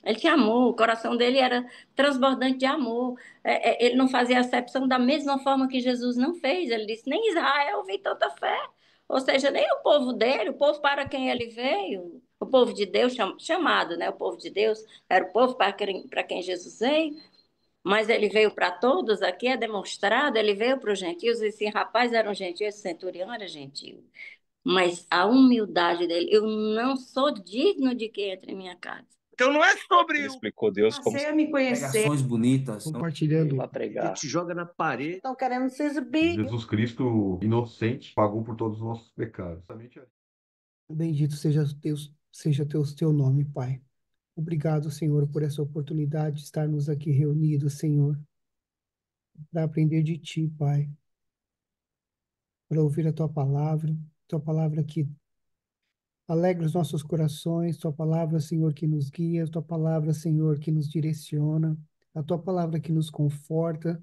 Ele tinha amor, o coração dele era transbordante de amor. Ele não fazia acepção da mesma forma que Jesus não fez. Ele disse: nem Israel vi tanta fé. Ou seja, nem o povo dele, o povo para quem ele veio, o povo de Deus, chamado, né? O povo de Deus era o povo para quem Jesus veio. Mas ele veio para todos, aqui é demonstrado, ele veio para os gentios, e esse rapaz era um gentio, esse centurião era gentio. Mas a humildade dele, eu não sou digno de que entre em minha casa. Então não é sobre Ele o explicou Deus como Passei a me conhecer. Pregações bonitas. Compartilhando. para que pregar. te joga na parede. Estão querendo se exibir. Jesus Cristo, inocente, pagou por todos os nossos pecados. Bendito seja teu nome, Pai. Obrigado, Senhor, por essa oportunidade de estarmos aqui reunidos, Senhor, para aprender de Ti, Pai, para ouvir a Tua palavra que alegra os nossos corações, Tua palavra, Senhor, que nos guia, Tua palavra, Senhor, que nos direciona, a Tua palavra que nos conforta,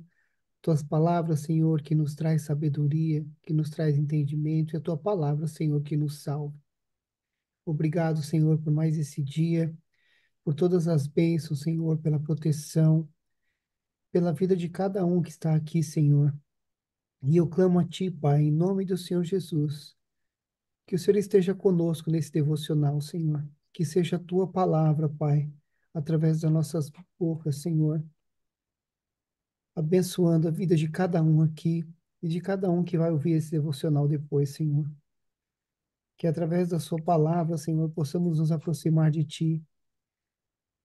Tuas palavras, Senhor, que nos traz sabedoria, que nos traz entendimento, e a Tua palavra, Senhor, que nos salva. Obrigado, Senhor, por mais esse dia, por todas as bênçãos, Senhor, pela proteção, pela vida de cada um que está aqui, Senhor. E eu clamo a Ti, Pai, em nome do Senhor Jesus, que o Senhor esteja conosco nesse devocional, Senhor. Que seja a Tua palavra, Pai, através das nossas bocas, Senhor, abençoando a vida de cada um aqui e de cada um que vai ouvir esse devocional depois, Senhor. Que através da Sua palavra, Senhor, possamos nos aproximar de Ti,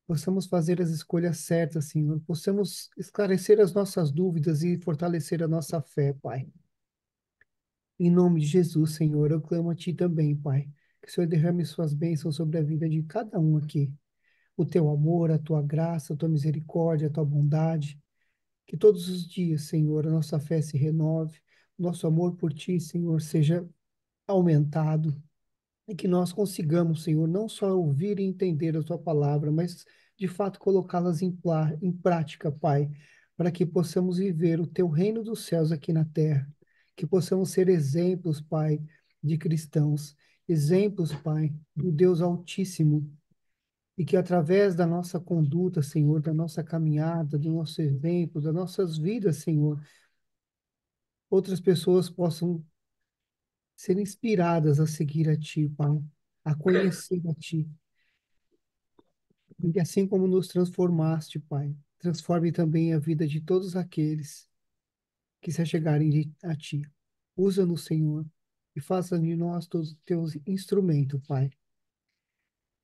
possamos fazer as escolhas certas, Senhor, possamos esclarecer as nossas dúvidas e fortalecer a nossa fé, Pai. Em nome de Jesus, Senhor, eu clamo a Ti também, Pai, que o Senhor derrame suas bênçãos sobre a vida de cada um aqui. O Teu amor, a Tua graça, a Tua misericórdia, a Tua bondade, que todos os dias, Senhor, a nossa fé se renove, o nosso amor por Ti, Senhor, seja aumentado, e que nós consigamos, Senhor, não só ouvir e entender a Tua palavra, mas de fato colocá-las em prática, Pai, para que possamos viver o Teu reino dos céus aqui na terra, que possamos ser exemplos, Pai, de cristãos, exemplos, Pai, do Deus Altíssimo, e que através da nossa conduta, Senhor, da nossa caminhada, do nosso exemplo, das nossas vidas, Senhor, outras pessoas possam ser inspiradas a seguir a Ti, Pai, a conhecer a Ti. E assim como nos transformaste, Pai, transforme também a vida de todos aqueles que se achegarem a Ti. Usa-nos, Senhor, e faça de nós todos teus instrumentos, Pai.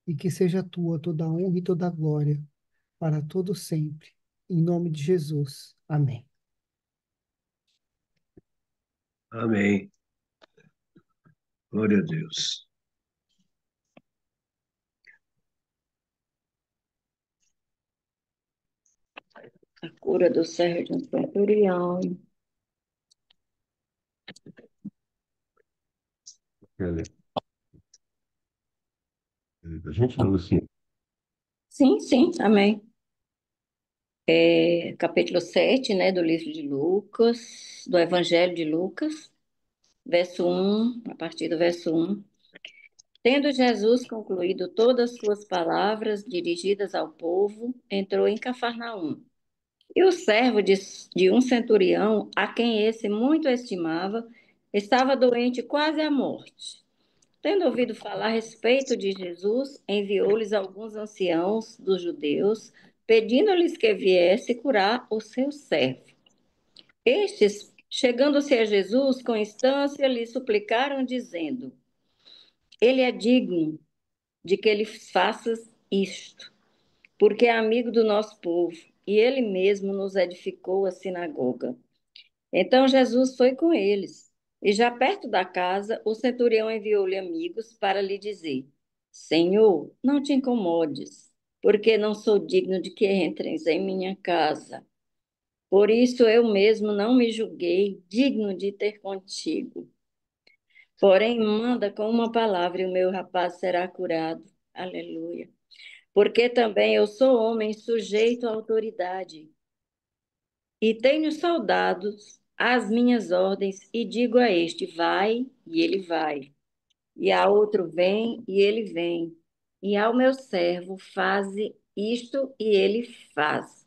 E que seja tua toda a honra e toda a glória para todo sempre. Em nome de Jesus. Amém. Amém. Glória a Deus. A cura do servo de um centurião. A gente não, assim, Sim, sim, amém. Capítulo 7, né, do livro de Lucas, do Evangelho de Lucas, verso 1, a partir do verso 1. Tendo Jesus concluído todas as suas palavras dirigidas ao povo, entrou em Cafarnaum. E o servo de um centurião, a quem esse muito estimava, estava doente quase à morte. Tendo ouvido falar a respeito de Jesus, enviou-lhes alguns anciãos dos judeus, pedindo-lhes que viesse curar o seu servo. Estes, chegando-se a Jesus, com instância, lhe suplicaram, dizendo: Ele é digno de que lhe faças isto, porque é amigo do nosso povo, e ele mesmo nos edificou a sinagoga. Então Jesus foi com eles. E já perto da casa, o centurião enviou-lhe amigos para lhe dizer: Senhor, não te incomodes, porque não sou digno de que entres em minha casa. Por isso eu mesmo não me julguei digno de ter contigo. Porém, manda com uma palavra e o meu rapaz será curado. Aleluia. Porque também eu sou homem sujeito à autoridade e tenho soldados às minhas ordens, e digo a este: vai, e ele vai. E a outro: vem, e ele vem. E ao meu servo: faze, isto e ele faz.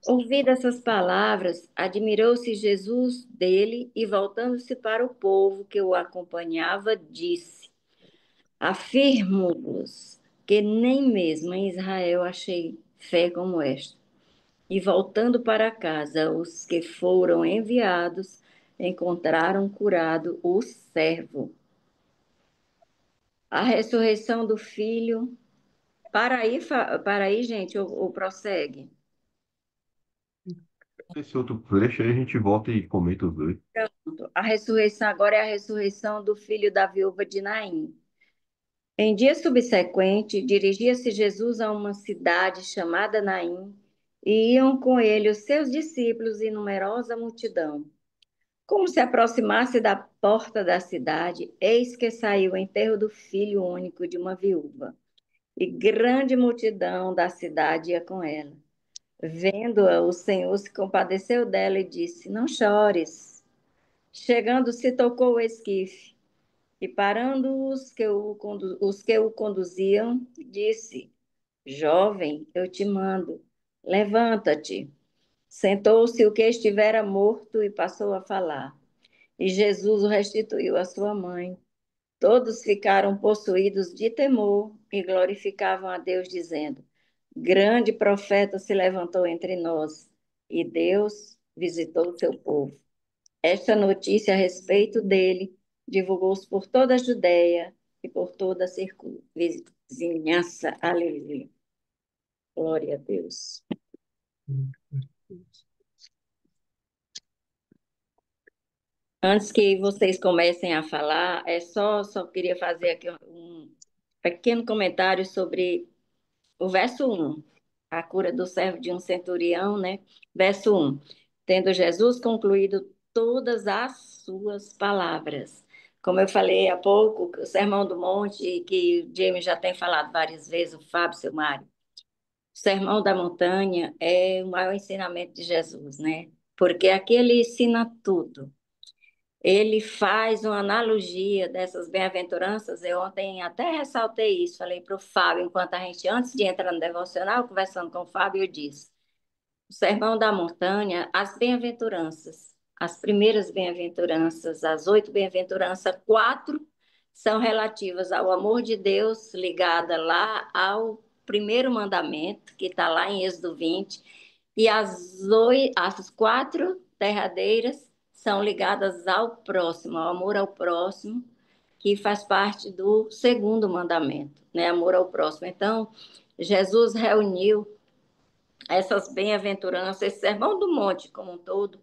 Ouvidas essas palavras, admirou-se Jesus dele e, voltando-se para o povo que o acompanhava, disse: Afirmo-vos que nem mesmo em Israel achei fé como esta. E voltando para casa, os que foram enviados encontraram curado o servo. A ressurreição do filho. Para aí, gente, ou prossegue. Esse outro trecho aí a gente volta e comenta os dois. Pronto. A ressurreição agora é a ressurreição do filho da viúva de Naim. Em dia subsequente, dirigia-se Jesus a uma cidade chamada Naim, e iam com ele os seus discípulos e numerosa multidão. Como se aproximasse da porta da cidade, eis que saiu o enterro do filho único de uma viúva, e grande multidão da cidade ia com ela. Vendo-a, o Senhor se compadeceu dela e disse: Não chores. Chegando-se, tocou o esquife, e parando os que o conduziam, disse: Jovem, eu te mando, levanta-te. Sentou-se o que estivera morto e passou a falar. E Jesus o restituiu à sua mãe. Todos ficaram possuídos de temor e glorificavam a Deus, dizendo: Grande profeta se levantou entre nós, e Deus visitou o seu povo. Esta notícia a respeito dele divulgou-se por toda a Judéia e por toda a circunvizinhança. Aleluia. Glória a Deus. Antes que vocês comecem a falar, só queria fazer aqui um pequeno comentário sobre o verso 1, a cura do servo de um centurião, né? Verso 1. Tendo Jesus concluído todas as suas palavras. Como eu falei há pouco, o Sermão do Monte, que o James já tem falado várias vezes, o Fábio, seu Mário, o Sermão da Montanha é o maior ensinamento de Jesus, né? Porque aqui ele ensina tudo. Ele faz uma analogia dessas bem-aventuranças. Eu ontem até ressaltei isso, falei para o Fábio, enquanto a gente, antes de entrar no devocional, conversando com o Fábio, eu disse: o Sermão da Montanha, as bem-aventuranças, as primeiras bem-aventuranças, as 8 bem-aventuranças, 4 são relativas ao amor de Deus, ligada lá ao primeiro mandamento, que está lá em Êxodo 20, e as 4 derradeiras são ligadas ao próximo, ao amor ao próximo, que faz parte do segundo mandamento, né? Amor ao próximo. Então, Jesus reuniu essas bem-aventuranças, esse sermão do monte como um todo,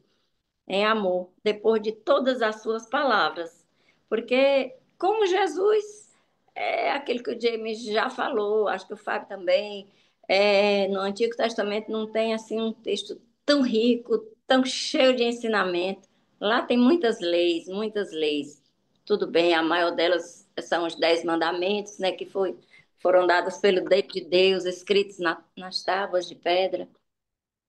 em amor, depois de todas as suas palavras. Porque, como Jesus, é aquele que o James já falou, acho que o Fábio também, no Antigo Testamento não tem assim um texto tão rico, tão cheio de ensinamento. Lá tem muitas leis, muitas leis. Tudo bem, a maior delas são os 10 mandamentos, né, foram dados pelo dedo de Deus, escritos nas tábuas de pedra.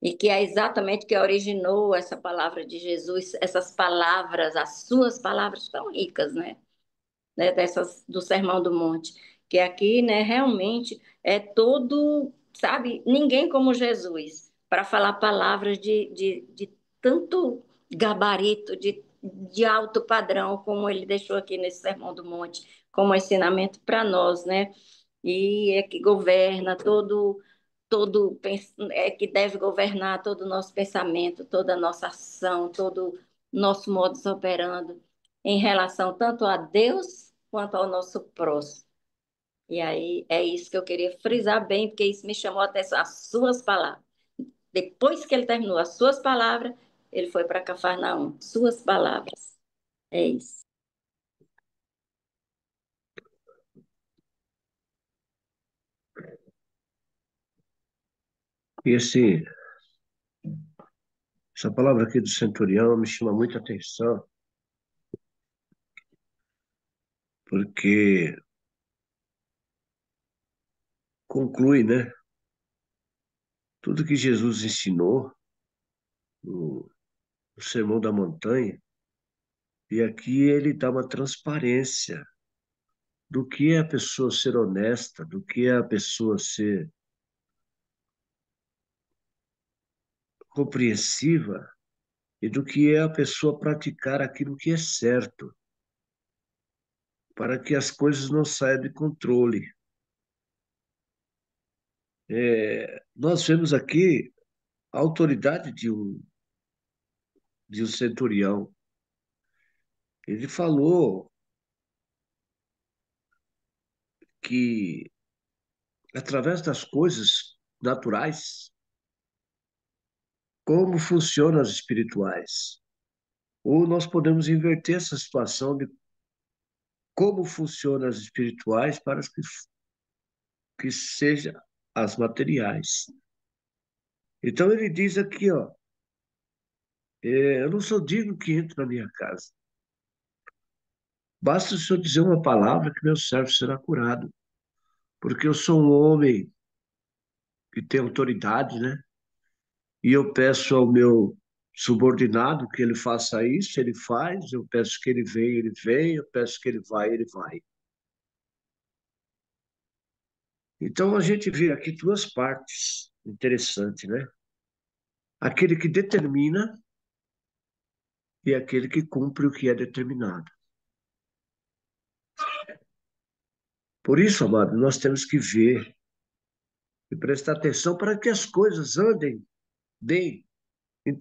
E que é exatamente o que originou essa palavra de Jesus, essas palavras, as suas palavras tão ricas, né, dessas do Sermão do Monte, que aqui, né, realmente é todo, sabe, ninguém como Jesus para falar palavras de tanto gabarito, de alto padrão, como ele deixou aqui nesse Sermão do Monte, como ensinamento para nós, né? E é que governa é que deve governar todo o nosso pensamento, toda a nossa ação, todo o nosso modus operandi em relação tanto a Deus quanto ao nosso próximo. E aí é isso que eu queria frisar bem, porque isso me chamou a atenção, as suas palavras. Depois que ele terminou as suas palavras, ele foi para Cafarnaum. Suas palavras. É isso. E assim, essa palavra aqui do centurião me chama muita atenção, porque conclui, né, tudo que Jesus ensinou no, no Sermão da Montanha, e aqui ele dá uma transparência do que é a pessoa ser honesta, do que é a pessoa ser compreensiva e do que é a pessoa praticar aquilo que é certo, para que as coisas não saiam de controle. Nós vemos aqui a autoridade de um centurião. Ele falou que, através das coisas naturais, como funcionam as espirituais. Ou nós podemos inverter essa situação de como funcionam as espirituais para que sejam as materiais. Então ele diz aqui, ó, eu não sou digno que entre na minha casa. Basta o senhor dizer uma palavra que meu servo será curado. Porque eu sou um homem que tem autoridade, né? E eu peço ao meu subordinado que ele faça isso, ele faz. Eu peço que ele vem. Eu peço que ele vai. Então a gente vê aqui duas partes interessantes, né? Aquele que determina e aquele que cumpre o que é determinado. Por isso, amado, nós temos que ver e prestar atenção para que as coisas andem bem em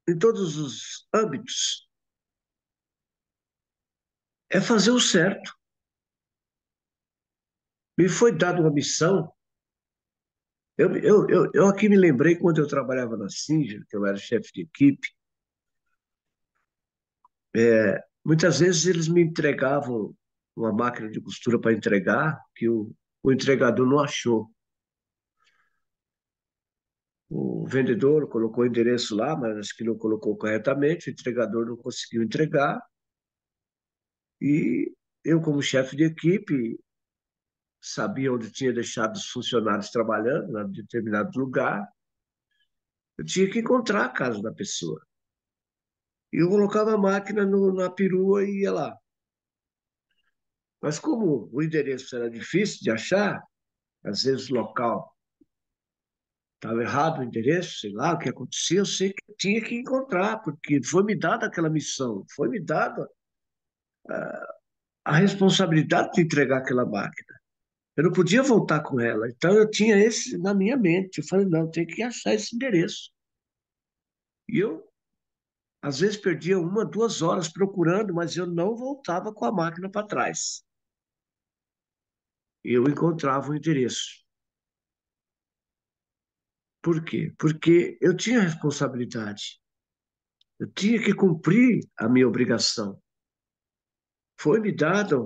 em todos os âmbitos. É fazer o certo. Me foi dada uma missão. Eu aqui me lembrei quando eu trabalhava na Singer, que eu era chefe de equipe. Muitas vezes eles me entregavam uma máquina de costura para entregar, que o entregador não achou. O vendedor colocou o endereço lá, mas acho que não colocou corretamente, o entregador não conseguiu entregar. E eu, como chefe de equipe, sabia onde tinha deixado os funcionários trabalhando, em determinado lugar. Eu tinha que encontrar a casa da pessoa. E eu colocava a máquina na perua e ia lá. Mas como o endereço era difícil de achar, às vezes o local estava errado, o endereço, sei lá o que acontecia, eu sei que eu tinha que encontrar, porque foi me dada aquela missão, foi me dada a responsabilidade de entregar aquela máquina. Eu não podia voltar com ela, então eu tinha esse na minha mente. Eu falei, não, tem que achar esse endereço. E eu, às vezes, perdia 1, 2 horas procurando, mas eu não voltava com a máquina para trás. E eu encontrava o endereço. Por quê? Porque eu tinha responsabilidade. Eu tinha que cumprir a minha obrigação. Foi me dada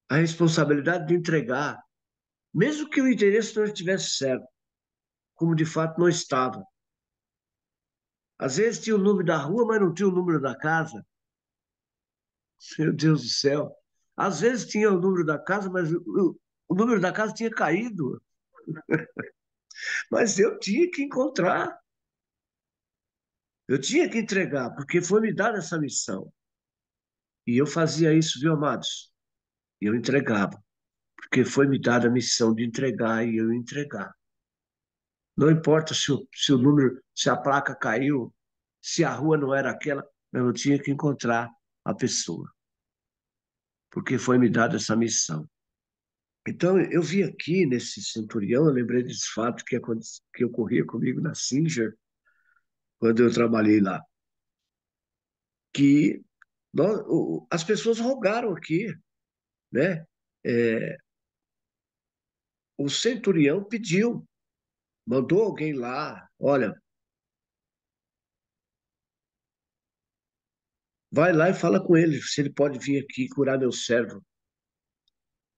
a responsabilidade de entregar, mesmo que o endereço não estivesse certo, como de fato não estava. Às vezes tinha o número da rua, mas não tinha o número da casa. Meu Deus do céu. Às vezes tinha o número da casa, mas o número da casa tinha caído. Mas eu tinha que encontrar. Eu tinha que entregar, porque foi me dada essa missão. E eu fazia isso, viu, amados? E eu entregava, porque foi me dada a missão de entregar e eu entregar. Não importa se o número, se a placa caiu, se a rua não era aquela, eu tinha que encontrar a pessoa, porque foi me dada essa missão. Então, eu vi aqui nesse centurião, eu lembrei desse fato que ocorria comigo na Singer, quando eu trabalhei lá, que as pessoas rogaram aqui, né? É, o centurião pediu, mandou alguém lá, olha, vai lá e fala com ele se ele pode vir aqui curar meu servo.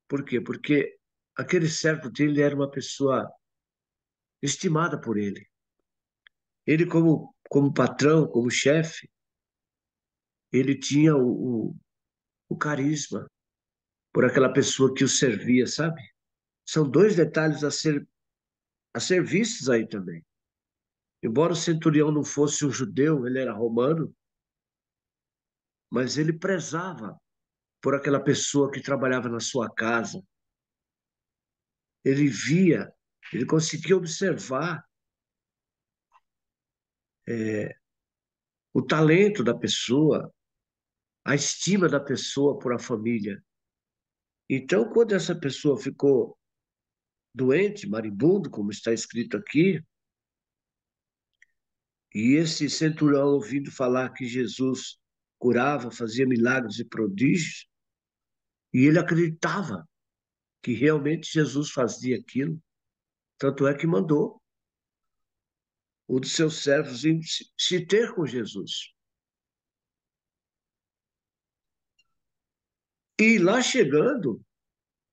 Por quê? Porque aquele servo dele era uma pessoa estimada por ele. Ele, como patrão, como chefe, ele tinha o carisma por aquela pessoa que o servia, sabe? São dois detalhes a ser vistos aí também. Embora o centurião não fosse um judeu, ele era romano, mas ele prezava por aquela pessoa que trabalhava na sua casa. Ele via Ele conseguia observar o talento da pessoa, a estima da pessoa por a família. Então, quando essa pessoa ficou doente, maribundo, como está escrito aqui, e esse centurião, ouvindo falar que Jesus curava, fazia milagres e prodígios, e ele acreditava que realmente Jesus fazia aquilo, tanto é que mandou um dos seus servos ir se ter com Jesus. E lá chegando,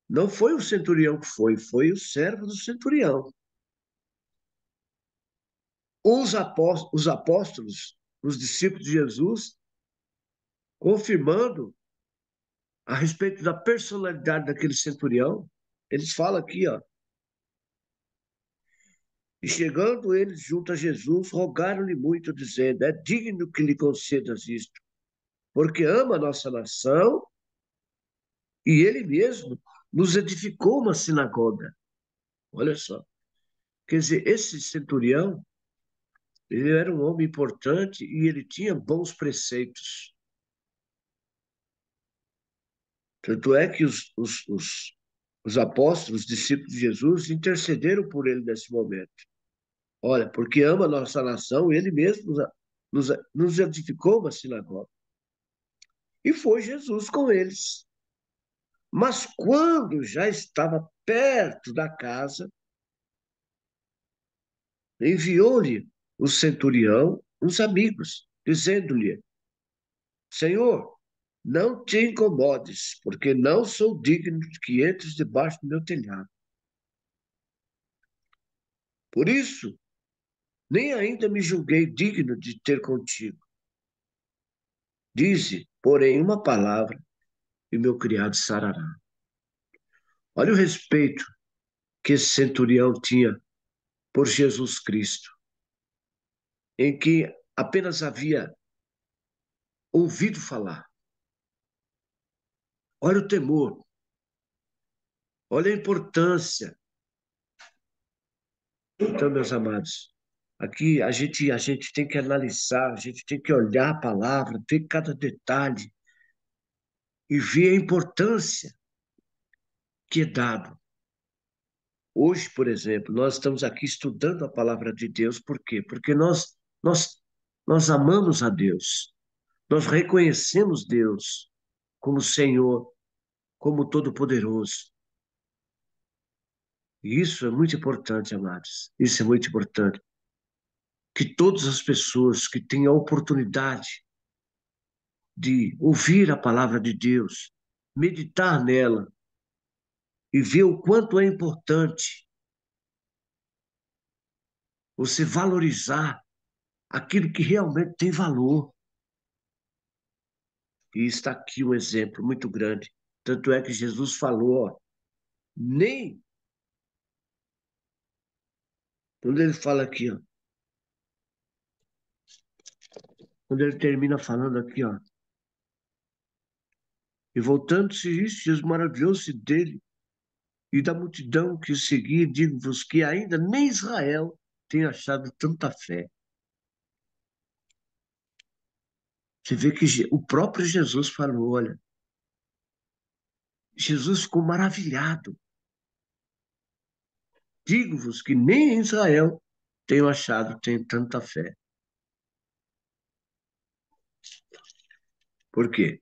não foi o centurião que foi o servo do centurião. Os apóstolos, os discípulos de Jesus, confirmando a respeito da personalidade daquele centurião, eles falam aqui, ó. E chegando eles junto a Jesus, rogaram-lhe muito, dizendo: é digno que lhe concedas isto, porque ama a nossa nação e ele mesmo nos edificou uma sinagoga. Olha só. Quer dizer, esse centurião, ele era um homem importante e ele tinha bons preceitos. Tanto é que os apóstolos, os discípulos de Jesus, intercederam por ele nesse momento. Olha, porque ama a nossa nação, ele mesmo nos edificou uma sinagoga. E foi Jesus com eles. Mas quando já estava perto da casa, enviou-lhe o centurião uns amigos, dizendo-lhe: Senhor, não te incomodes, porque não sou digno de que entres debaixo do meu telhado. Por isso, nem ainda me julguei digno de ter contigo. Dize, porém, uma palavra, e meu criado sarará. Olha o respeito que esse centurião tinha por Jesus Cristo, em que apenas havia ouvido falar. Olha o temor, olha a importância. Então, meus amados, aqui a gente tem que analisar, a gente tem que olhar a palavra, ver cada detalhe e ver a importância que é dado. Hoje, por exemplo, nós estamos aqui estudando a palavra de Deus, por quê? Porque nós amamos a Deus, nós reconhecemos Deus como Senhor, como Todo-Poderoso. E isso é muito importante, amados. Isso é muito importante. Que todas as pessoas que têm a oportunidade de ouvir a palavra de Deus, meditar nela e ver o quanto é importante você valorizar aquilo que realmente tem valor. E está aqui um exemplo muito grande. Tanto é que Jesus falou, ó, nem quando ele fala aqui, ó, quando ele termina falando aqui, ó, e voltando-se isso, Jesus maravilhou-se dele e da multidão que o seguia, digo-vos que ainda nem Israel tem achado tanta fé. Você vê que o próprio Jesus falou, olha, Jesus ficou maravilhado. Digo-vos que nem em Israel tenho achado tem tanta fé. Por quê?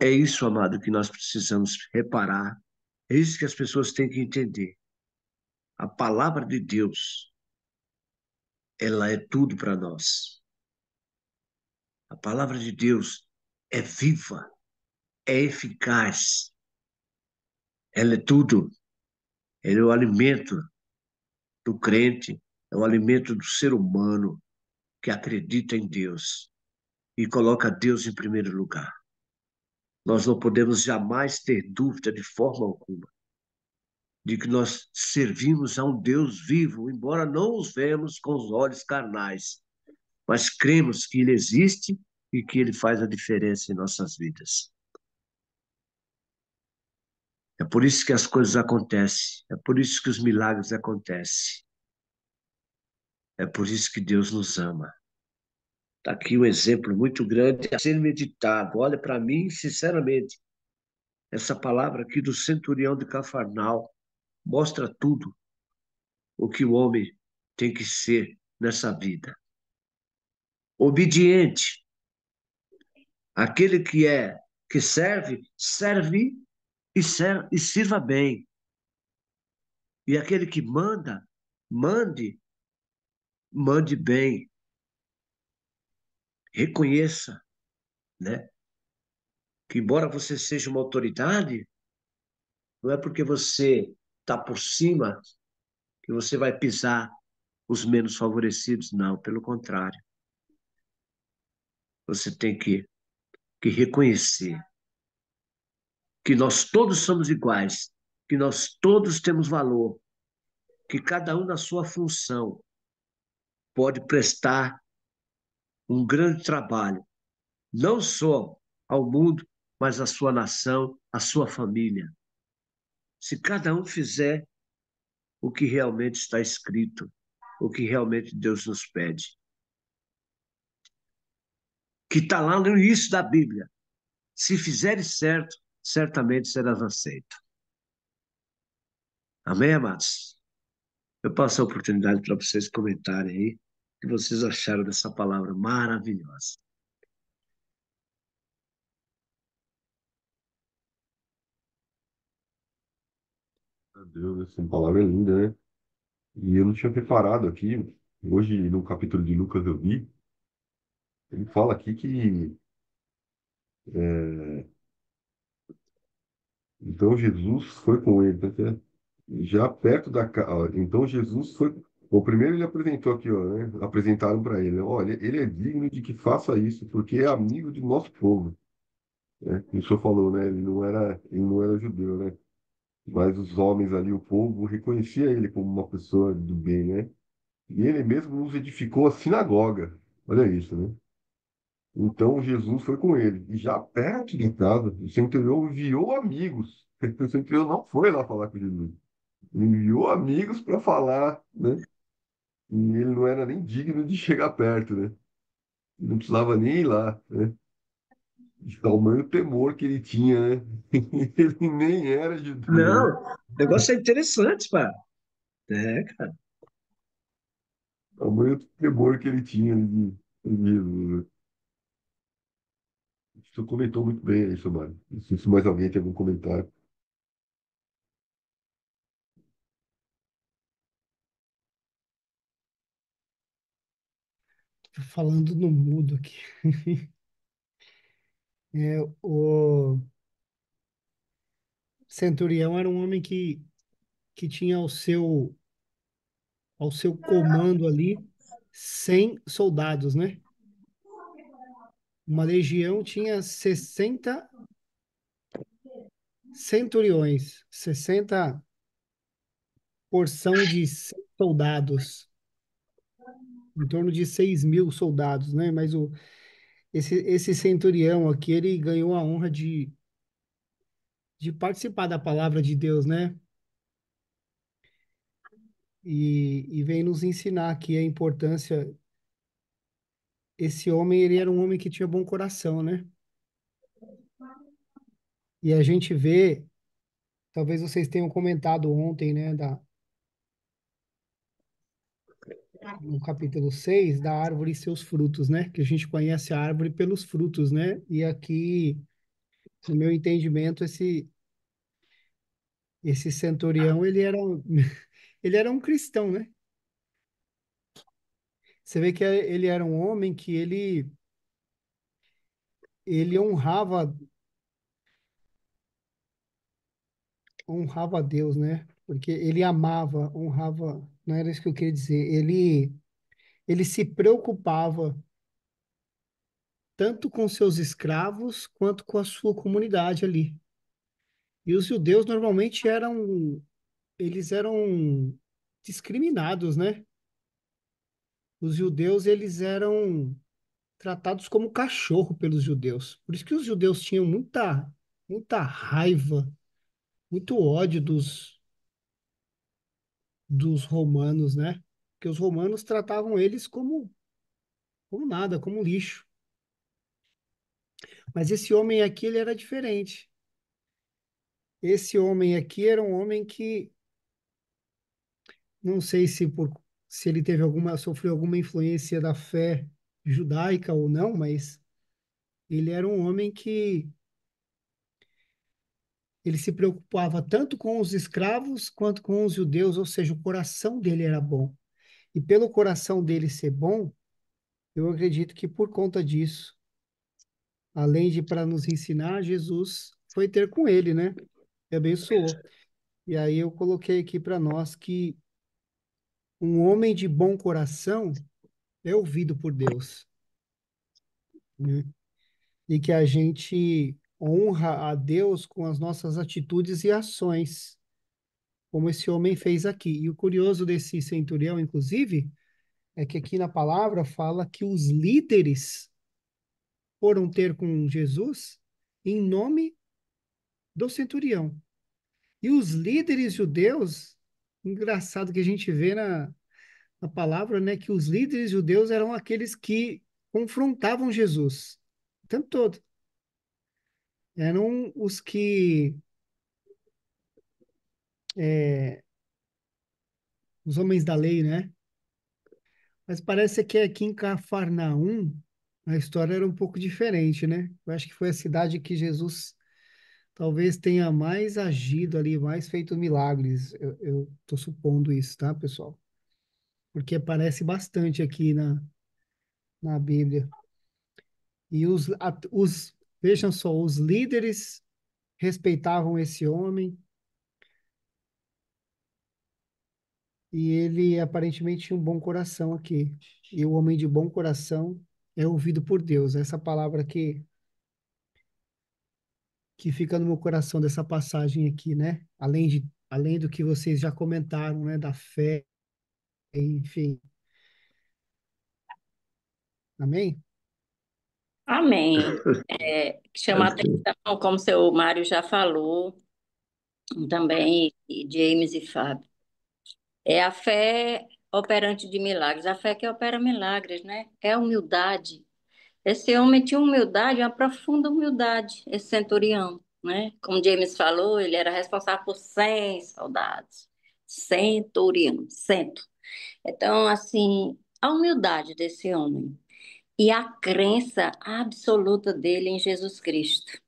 É isso, amado, que nós precisamos reparar. É isso que as pessoas têm que entender. A palavra de Deus, ela é tudo para nós. A palavra de Deus é viva, é eficaz, ela é tudo. Ela é o alimento do crente, é o alimento do ser humano que acredita em Deus e coloca Deus em primeiro lugar. Nós não podemos jamais ter dúvida de forma alguma de que nós servimos a um Deus vivo, embora não os vemos com os olhos carnais, mas cremos que Ele existe e que Ele faz a diferença em nossas vidas. É por isso que as coisas acontecem. É por isso que os milagres acontecem. É por isso que Deus nos ama. Está aqui um exemplo muito grande a ser meditado. Olha, para mim, sinceramente, essa palavra aqui do centurião de Cafarnaum mostra tudo o que o homem tem que ser nessa vida. Obediente. Aquele que serve, serve e sirva bem. E aquele que manda, mande, mande bem. Reconheça, né? Que embora você seja uma autoridade, não é porque você está por cima que você vai pisar os menos favorecidos, não. Pelo contrário, você tem que reconhecer que nós todos somos iguais, que nós todos temos valor, que cada um na sua função pode prestar um grande trabalho, não só ao mundo, mas à sua nação, à sua família. Se cada um fizer o que realmente está escrito, o que realmente Deus nos pede, que está lá no início da Bíblia. Se fizeres certo, certamente serás aceito. Amém, amados? Eu passo a oportunidade para vocês comentarem aí o que vocês acharam dessa palavra maravilhosa. Meu Deus, essa palavra é linda, né? E eu não tinha preparado aqui. Hoje, no capítulo de Lucas, eu vi. Ele fala aqui que é, então Jesus foi com ele, tá certo? Já perto da casa. Então Jesus foi. O primeiro ele apresentou aqui, ó, né? Apresentaram para ele, olha, ele é digno de que faça isso, porque é amigo de nosso povo, né? O senhor falou, né? Ele não era judeu, né? Mas os homens ali, o povo, reconhecia ele como uma pessoa do bem, né? E ele mesmo nos edificou a sinagoga. Olha isso, né? Então Jesus foi com ele. E já perto de casa, o centurião enviou amigos. O centurião não foi lá falar com Jesus. Ele enviou amigos para falar, né? E ele não era nem digno de chegar perto, né? Não precisava nem ir lá, né? De tamanho temor que ele tinha, né? Ele nem era judeu, né? Não, o negócio é interessante, pá. É, cara. Tamanho temor que ele tinha de Jesus, né? Você comentou muito bem aí, Samara. Não sei se mais alguém tem algum comentário. Tô falando no mudo aqui. O centurião era um homem que tinha ao seu comando ali 100 soldados, né? Uma legião tinha 60 centuriões, 60 porção de 100 soldados, em torno de 6.000 soldados, né? Mas esse centurião aqui, ele ganhou a honra de participar da palavra de Deus, né? E vem nos ensinar aqui a importância. Esse homem, ele era um homem que tinha bom coração, né? E a gente vê, talvez vocês tenham comentado ontem, né, no capítulo 6 da árvore e seus frutos, né? Que a gente conhece a árvore pelos frutos, né? E aqui, no meu entendimento, esse centurião, ele era um cristão, né? Você vê que ele era um homem que ele honrava a Deus, né? Porque ele amava, honrava, não era isso que eu queria dizer. Ele se preocupava tanto com seus escravos quanto com a sua comunidade ali. E os judeus normalmente eles eram discriminados, né? Os judeus, eles eram tratados como cachorro pelos judeus. Por isso que os judeus tinham muita raiva, muito ódio dos romanos, né? Porque os romanos tratavam eles como nada, como lixo. Mas esse homem aqui, ele era diferente. Esse homem aqui era um homem que, não sei se ele sofreu alguma influência da fé judaica ou não, mas ele era um homem que ele se preocupava tanto com os escravos quanto com os judeus, ou seja, o coração dele era bom. E pelo coração dele ser bom, eu acredito que por conta disso, além de para nos ensinar, Jesus foi ter com ele, né? E abençoou. E aí eu coloquei aqui para nós que um homem de bom coração é ouvido por Deus, né? E que a gente honra a Deus com as nossas atitudes e ações, como esse homem fez aqui. E o curioso desse centurião, inclusive, é que aqui na palavra fala que os líderes foram ter com Jesus em nome do centurião. E os líderes judeus, engraçado que a gente vê na palavra, né, que os líderes judeus eram aqueles que confrontavam Jesus o tempo todo. Eram os homens da lei, né? Mas parece que aqui em Cafarnaum a história era um pouco diferente, né? Eu acho que foi a cidade que Jesus talvez tenha mais agido ali, mais feito milagres. Eu tô supondo isso, tá, pessoal? Porque aparece bastante aqui na Bíblia. E vejam só, os líderes respeitavam esse homem e ele aparentemente tinha um bom coração aqui. E o homem de bom coração é ouvido por Deus. Essa palavra que fica no meu coração dessa passagem aqui, né? Além do que vocês já comentaram, né? Da fé, enfim. Amém? Amém. Chama a Assim, atenção, como o seu Mário já falou, também, e James e Fábio. É a fé operante de milagres, a fé que opera milagres, né? É a humildade. Esse homem tinha humildade, uma profunda humildade, esse centurião, né? Como James falou, ele era responsável por 100 soldados. Centurião, cento. Então, assim, a humildade desse homem e a crença absoluta dele em Jesus Cristo,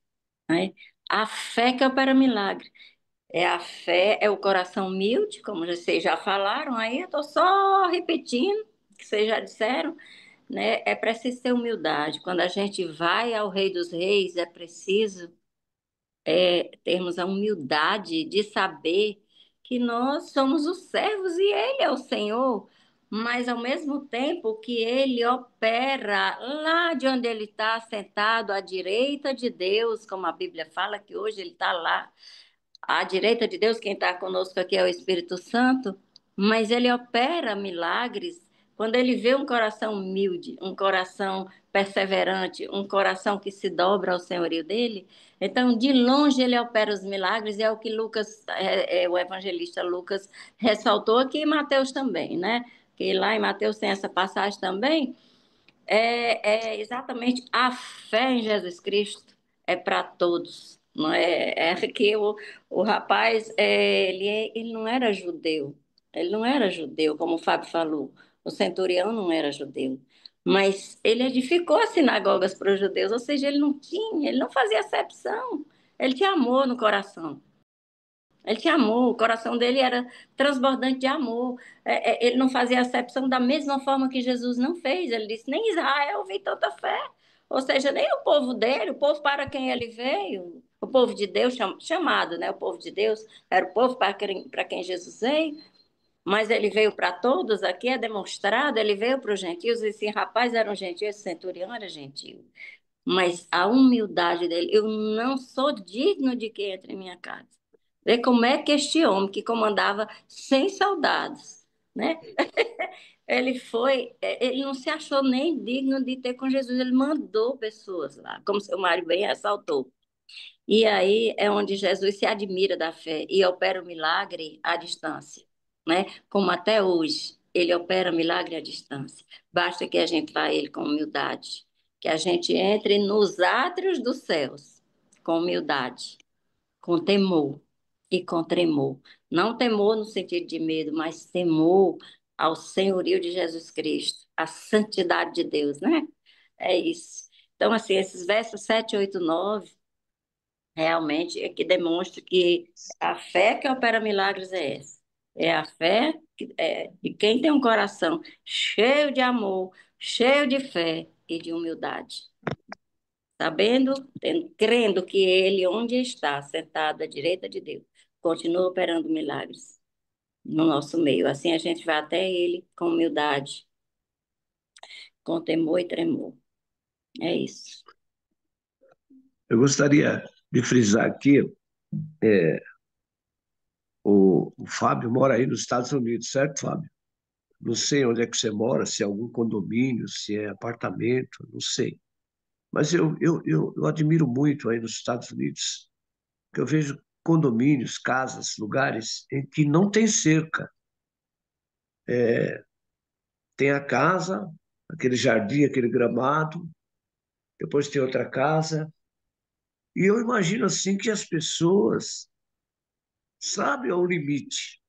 né? A fé que opera milagre. É a fé, é o coração humilde, como vocês já falaram aí, eu estou só repetindo, que vocês já disseram, né? É preciso ter humildade. Quando a gente vai ao Rei dos Reis, é preciso termos a humildade de saber que nós somos os servos e Ele é o Senhor, mas ao mesmo tempo que Ele opera lá de onde Ele está sentado à direita de Deus, como a Bíblia fala que hoje Ele está lá à direita de Deus, quem está conosco aqui é o Espírito Santo, mas ele opera milagres quando ele vê um coração humilde, um coração perseverante, um coração que se dobra ao senhorio dele. Então, de longe ele opera os milagres, e é o que o evangelista Lucas ressaltou aqui, e Mateus também, né? Que lá em Mateus tem essa passagem também, é exatamente a fé em Jesus Cristo é para todos. Não é, é que o rapaz ele não era judeu, ele não era judeu, como o Fábio falou, o centurião não era judeu, mas ele edificou as sinagogas para os judeus, ou seja, ele não fazia acepção, ele tinha amor no coração. Ele tinha amor, o coração dele era transbordante de amor. Ele não fazia acepção da mesma forma que Jesus não fez. Ele disse: nem Israel vi tanta fé. Ou seja, nem o povo dele, o povo para quem ele veio, o povo de Deus, chamado, né? O povo de Deus era o povo para quem Jesus veio, mas ele veio para todos, aqui é demonstrado, ele veio para os gentios, e esse rapaz era um gentio, esse centurião era gentio. Mas a humildade dele, eu não sou digno de que entre em minha casa. Vê como é que este homem que comandava 100 soldados, né? Ele não se achou nem digno de ter com Jesus, ele mandou pessoas lá, como o seu Mário bem ressaltou. E aí é onde Jesus se admira da fé e opera o milagre à distância, né? Como até hoje ele opera milagre à distância. Basta que a gente vá a ele com humildade, que a gente entre nos átrios dos céus com humildade, com temor e com tremor. Não temor no sentido de medo, mas temor ao senhorio de Jesus Cristo, à santidade de Deus, né? É isso. Então, assim, esses versos 7, 8, 9 realmente é que demonstra que a fé que opera milagres é essa. É a fé de quem tem um coração cheio de amor, cheio de fé e de humildade. Sabendo, crendo que Ele, onde está, sentado à direita de Deus, continua operando milagres no nosso meio. Assim a gente vai até Ele com humildade, com temor e tremor. É isso. Eu gostaria de frisar aqui, o Fábio mora aí nos Estados Unidos, certo, Fábio? Não sei onde é que você mora, se é algum condomínio, se é apartamento, não sei. Mas eu admiro muito aí nos Estados Unidos, que eu vejo condomínios, casas, lugares em que não tem cerca. Tem a casa, aquele jardim, aquele gramado, depois tem outra casa. E eu imagino assim que as pessoas sabem o limite.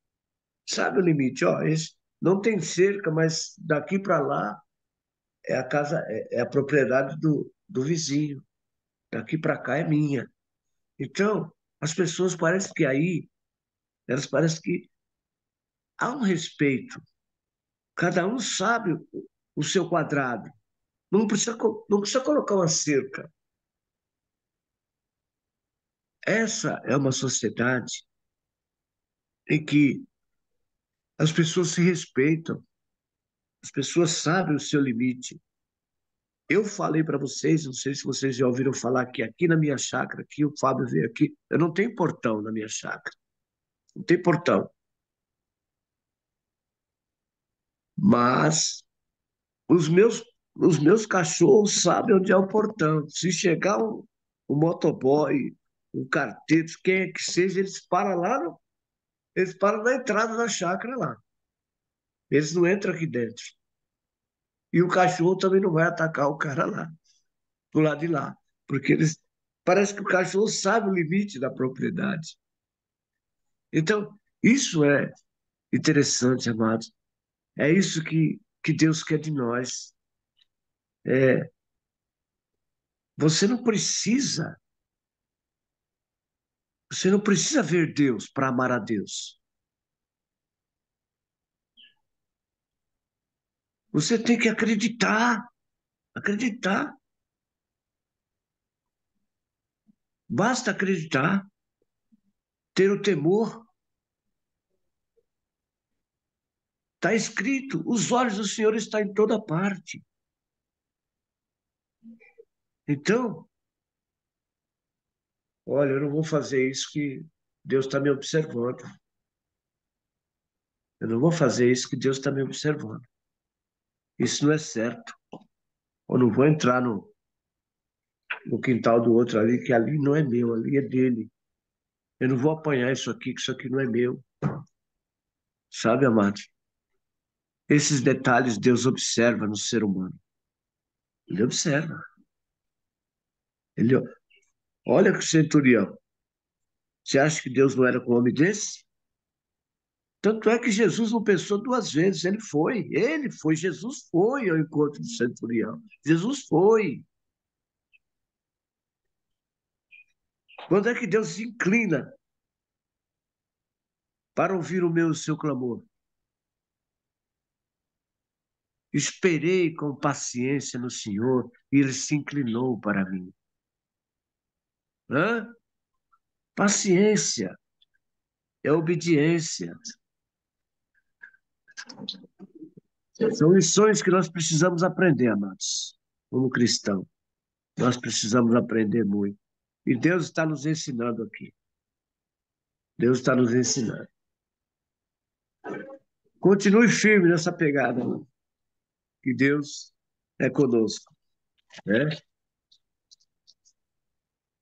Sabe o limite? Ó, esse não tem cerca, mas daqui para lá é a casa, é a propriedade do vizinho. Daqui para cá é minha. Então, as pessoas parecem que aí, elas parecem que há um respeito. Cada um sabe o seu quadrado. Não precisa colocar uma cerca. Essa é uma sociedade em que as pessoas se respeitam, as pessoas sabem o seu limite. Eu falei para vocês, não sei se vocês já ouviram falar que aqui na minha chácara, aqui o Fábio veio aqui, eu não tenho portão na minha chácara, não tem portão. Mas os meus, os meus cachorros sabem onde é o portão. Se chegar um motoboy, um carteiro, quem é que seja, eles param na entrada da chácara lá. Eles não entram aqui dentro. E o cachorro também não vai atacar o cara lá, do lado de lá. Porque eles. Parece que o cachorro sabe o limite da propriedade. Então, isso é interessante, amados. É isso que Deus quer de nós. É, você não precisa, você não precisa ver Deus para amar a Deus. Você tem que acreditar, acreditar. Basta acreditar, ter o temor. Está escrito, os olhos do Senhor estão em toda parte. Então, olha, eu não vou fazer isso que Deus está me observando. Eu não vou fazer isso que Deus está me observando. Isso não é certo. Eu não vou entrar no quintal do outro ali, que ali não é meu, ali é dele. Eu não vou apanhar isso aqui, que isso aqui não é meu. Sabe, amado? Esses detalhes Deus observa no ser humano. Ele observa. Ele olha que o centurião. Você acha que Deus não era com um homem desse? Tanto é que Jesus não pensou duas vezes. Jesus foi ao encontro do centurião. Jesus foi. Quando é que Deus se inclina para ouvir o meu e o seu clamor? Esperei com paciência no Senhor e ele se inclinou para mim. Hã? Paciência é obediência. São lições que nós precisamos aprender, amados, como cristão. Nós precisamos aprender muito. E Deus está nos ensinando aqui. Deus está nos ensinando. Continue firme nessa pegada, que Deus é conosco, né?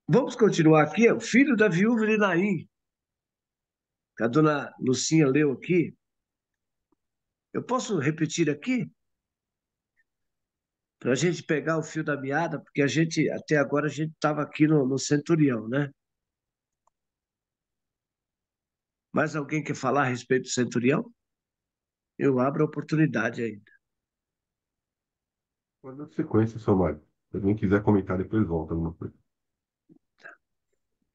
Vamos continuar aqui. O filho da viúva de Naim, que a dona Lucinha leu aqui. Eu posso repetir aqui? Para a gente pegar o fio da meada, porque a gente, até agora, a gente estava aqui no Centurião, né? Mais alguém quer falar a respeito do Centurião? Eu abro a oportunidade ainda. Pode dar sequência, seu Mário. Se alguém quiser comentar, depois volta alguma coisa.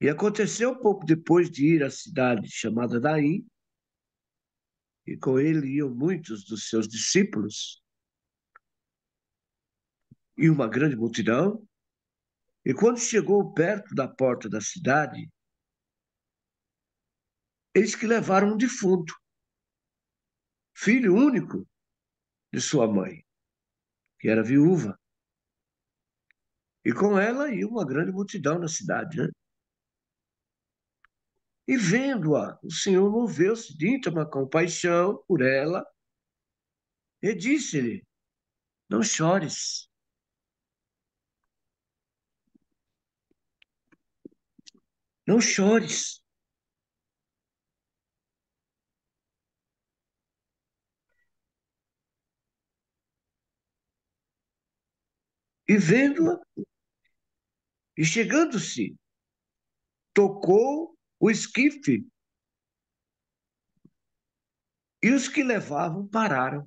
E aconteceu pouco depois de ir à cidade chamada Naim, e com ele iam muitos dos seus discípulos e uma grande multidão. E quando chegou perto da porta da cidade, eis que levaram um defunto, filho único de sua mãe, que era viúva. E com ela ia uma grande multidão na cidade, né? E vendo-a, o Senhor moveu-se de íntima compaixão por ela e disse-lhe: Não chores. Não chores. E vendo-a, e chegando-se, tocou o esquife, e os que levavam pararam.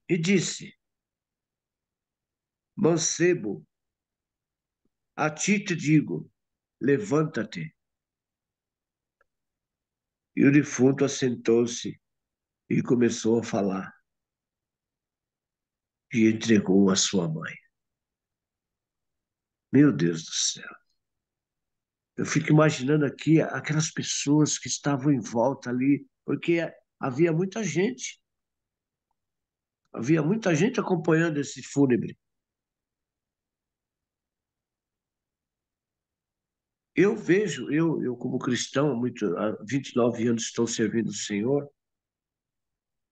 E disse: Mancebo, a ti te digo, levanta-te. E o defunto assentou-se e começou a falar, e entregou a sua mãe. Meu Deus do céu. Eu fico imaginando aqui aquelas pessoas que estavam em volta ali, porque havia muita gente. Havia muita gente acompanhando esse fúnebre. Eu vejo, eu como cristão, há 29 anos estou servindo o Senhor,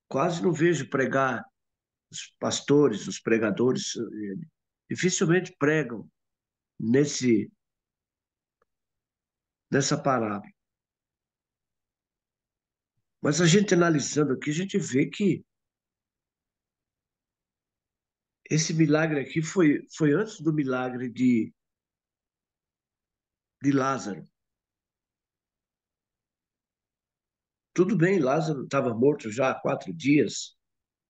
quase não vejo pregar os pastores, os pregadores, dificilmente pregam nessa palavra. Mas a gente analisando aqui, a gente vê que esse milagre aqui foi antes do milagre de Lázaro. Tudo bem, Lázaro estava morto já há 4 dias,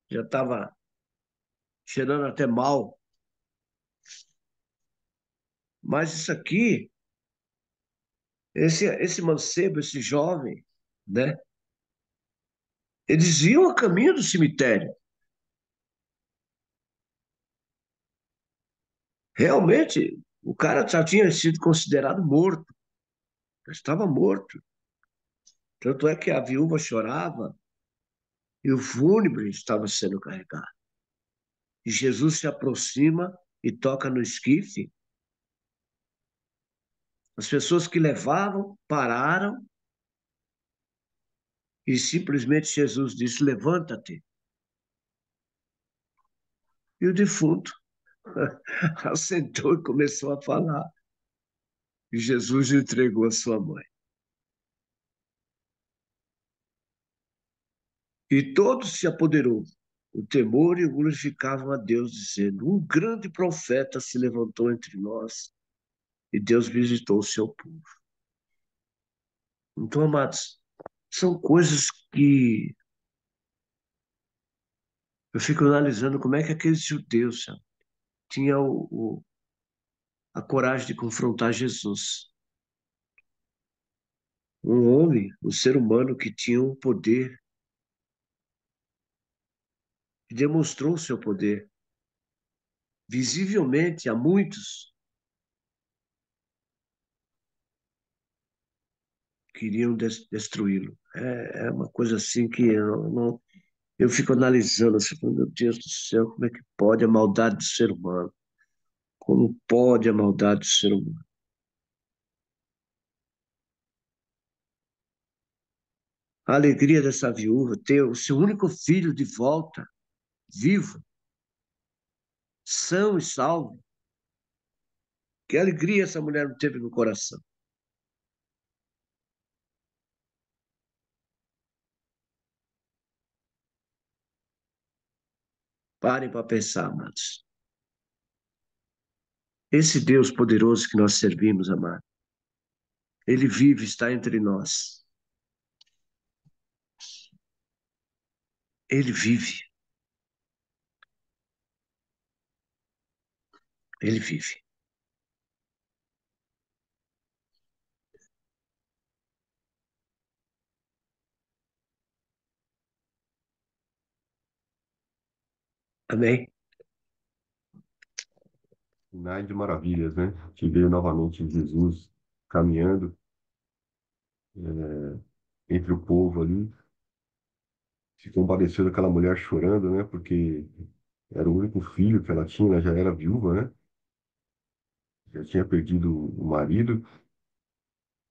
já estava cheirando até mal. Mas isso aqui, esse mancebo, esse jovem, né? Eles iam a caminho do cemitério. Realmente, o cara já tinha sido considerado morto, já estava morto. Tanto é que a viúva chorava e o fúnebre estava sendo carregado. E Jesus se aproxima e toca no esquife. As pessoas que levavam pararam e simplesmente Jesus disse: Levanta-te. E o defunto assentou e começou a falar. E Jesus entregou a sua mãe. E todos se apoderou. O temor e o glorificavam a Deus, dizendo: Um grande profeta se levantou entre nós e Deus visitou o seu povo. Então, amados, são coisas que eu fico analisando como é que aqueles judeus, sabe, tinham a coragem de confrontar Jesus. Um homem, um ser humano que tinha um poder, que demonstrou o seu poder. Visivelmente, a muitos queriam destruí-lo. É uma coisa assim que eu fico analisando, assim, meu Deus do céu, como é que pode a maldade do ser humano? Como pode a maldade do ser humano? A alegria dessa viúva ter o seu único filho de volta, vivo, são e salvo. Que alegria essa mulher não teve no coração. Parem para pensar, amados. Esse Deus poderoso que nós servimos, amado, ele vive, está entre nós. Ele vive, ele vive. Amém? Sinais de maravilhas, né? Que veio novamente Jesus caminhando entre o povo ali, se compadeceu daquela mulher chorando, né? Porque era o único filho que ela tinha, ela já era viúva, né? Já tinha perdido o marido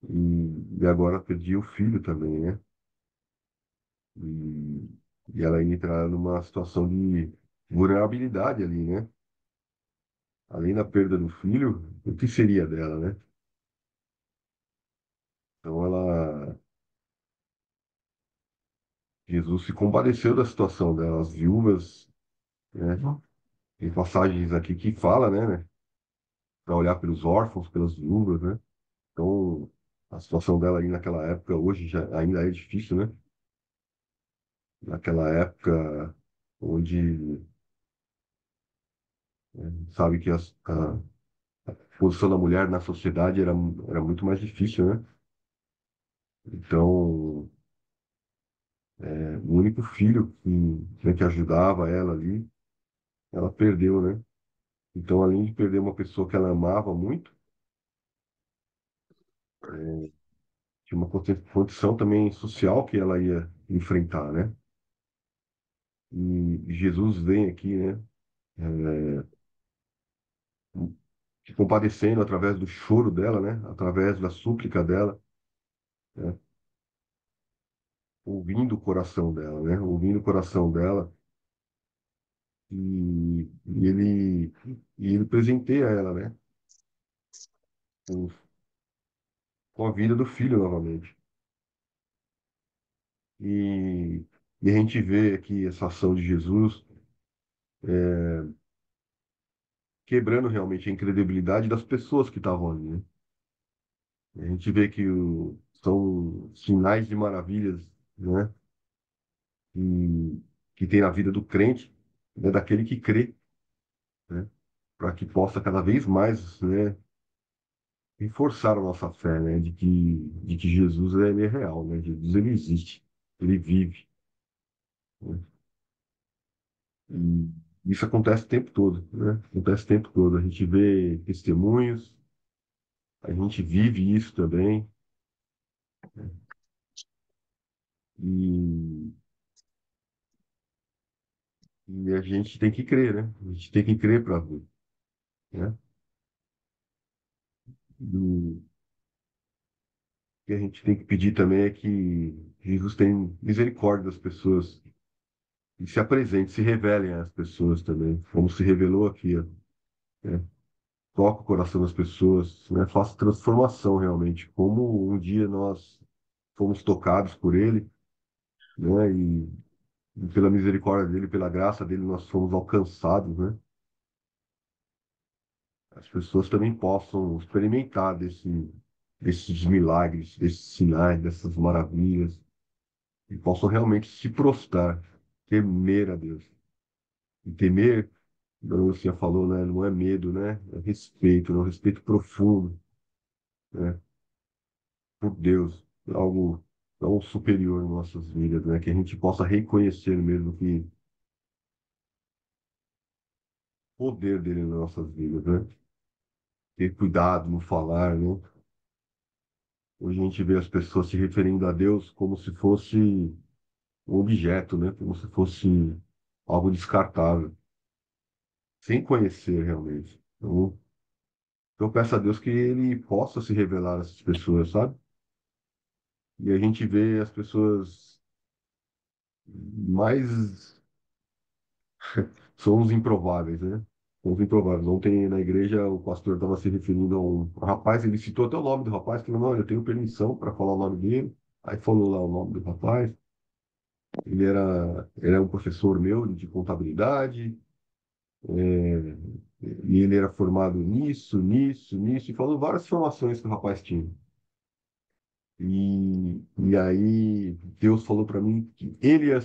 e agora perdia o filho também, né? E, e ela ia entrar numa situação de vulnerabilidade ali, né? Além da perda do filho, o que seria dela, né? Então Jesus se compadeceu da situação dela, as viúvas, né? Tem passagens aqui que fala, né? Para olhar pelos órfãos, pelas viúvas, né? Então, a situação dela aí naquela época, hoje já ainda é difícil, né? Naquela época onde sabe que a posição da mulher na sociedade era muito mais difícil, né? Então, o único filho que ajudava ela ali, ela perdeu, né? Então, além de perder uma pessoa que ela amava muito, tinha uma condição também social que ela ia enfrentar, né? E Jesus vem aqui, né? Se compadecendo através do choro dela, né? Através da súplica dela, né? Ouvindo o coração dela, né? Ouvindo o coração dela e ele presenteia ela, né? Com, com a vida do filho novamente. E, e a gente vê aqui essa ação de Jesus quebrando realmente a incredibilidade das pessoas que estavam ali, né? A gente vê que são sinais de maravilhas, né? E, que tem na vida do crente, né? Daquele que crê, né? Para que possa cada vez mais, né? Reforçar a nossa fé, né? De que Jesus ele é real, né? Jesus ele existe, ele vive, né? E isso acontece o tempo todo, né? Acontece o tempo todo. A gente vê testemunhos, a gente vive isso também. E, e a gente tem que crer, né? A gente tem que crer para ver, né? E o que a gente tem que pedir também é que Jesus tenha misericórdia das pessoas e se apresente, se revelem às pessoas também, como se revelou aqui, ó, né? Toca o coração das pessoas, né? Faça transformação realmente, como um dia nós fomos tocados por Ele, né? E pela misericórdia dele, pela graça dele, nós fomos alcançados, né? As pessoas também possam experimentar desses milagres, desses sinais, dessas maravilhas, e possam realmente se prostrar, temer a Deus. E temer, como você já falou, né? Não é medo, né? É respeito, né? Um respeito profundo, né? Por Deus, algo tão superior em nossas vidas, né? Que a gente possa reconhecer mesmo que o poder dele nas nossas vidas, né? Ter cuidado no falar, né? Hoje a gente vê as pessoas se referindo a Deus como se fosse um objeto, né? Como se fosse algo descartável, sem conhecer realmente. Então, eu peço a Deus que Ele possa se revelar a essas pessoas, sabe? E a gente vê as pessoas mais são os improváveis, né? Os improváveis. Ontem na igreja o pastor estava se referindo a um rapaz, ele citou até o nome do rapaz, falou, não, eu tenho permissão para falar o nome dele. Aí falou lá o nome do rapaz. Ele era um professor meu de contabilidade, e ele era formado nisso, nisso, nisso, e falou várias formações que o rapaz tinha. E aí Deus falou para mim que ele ia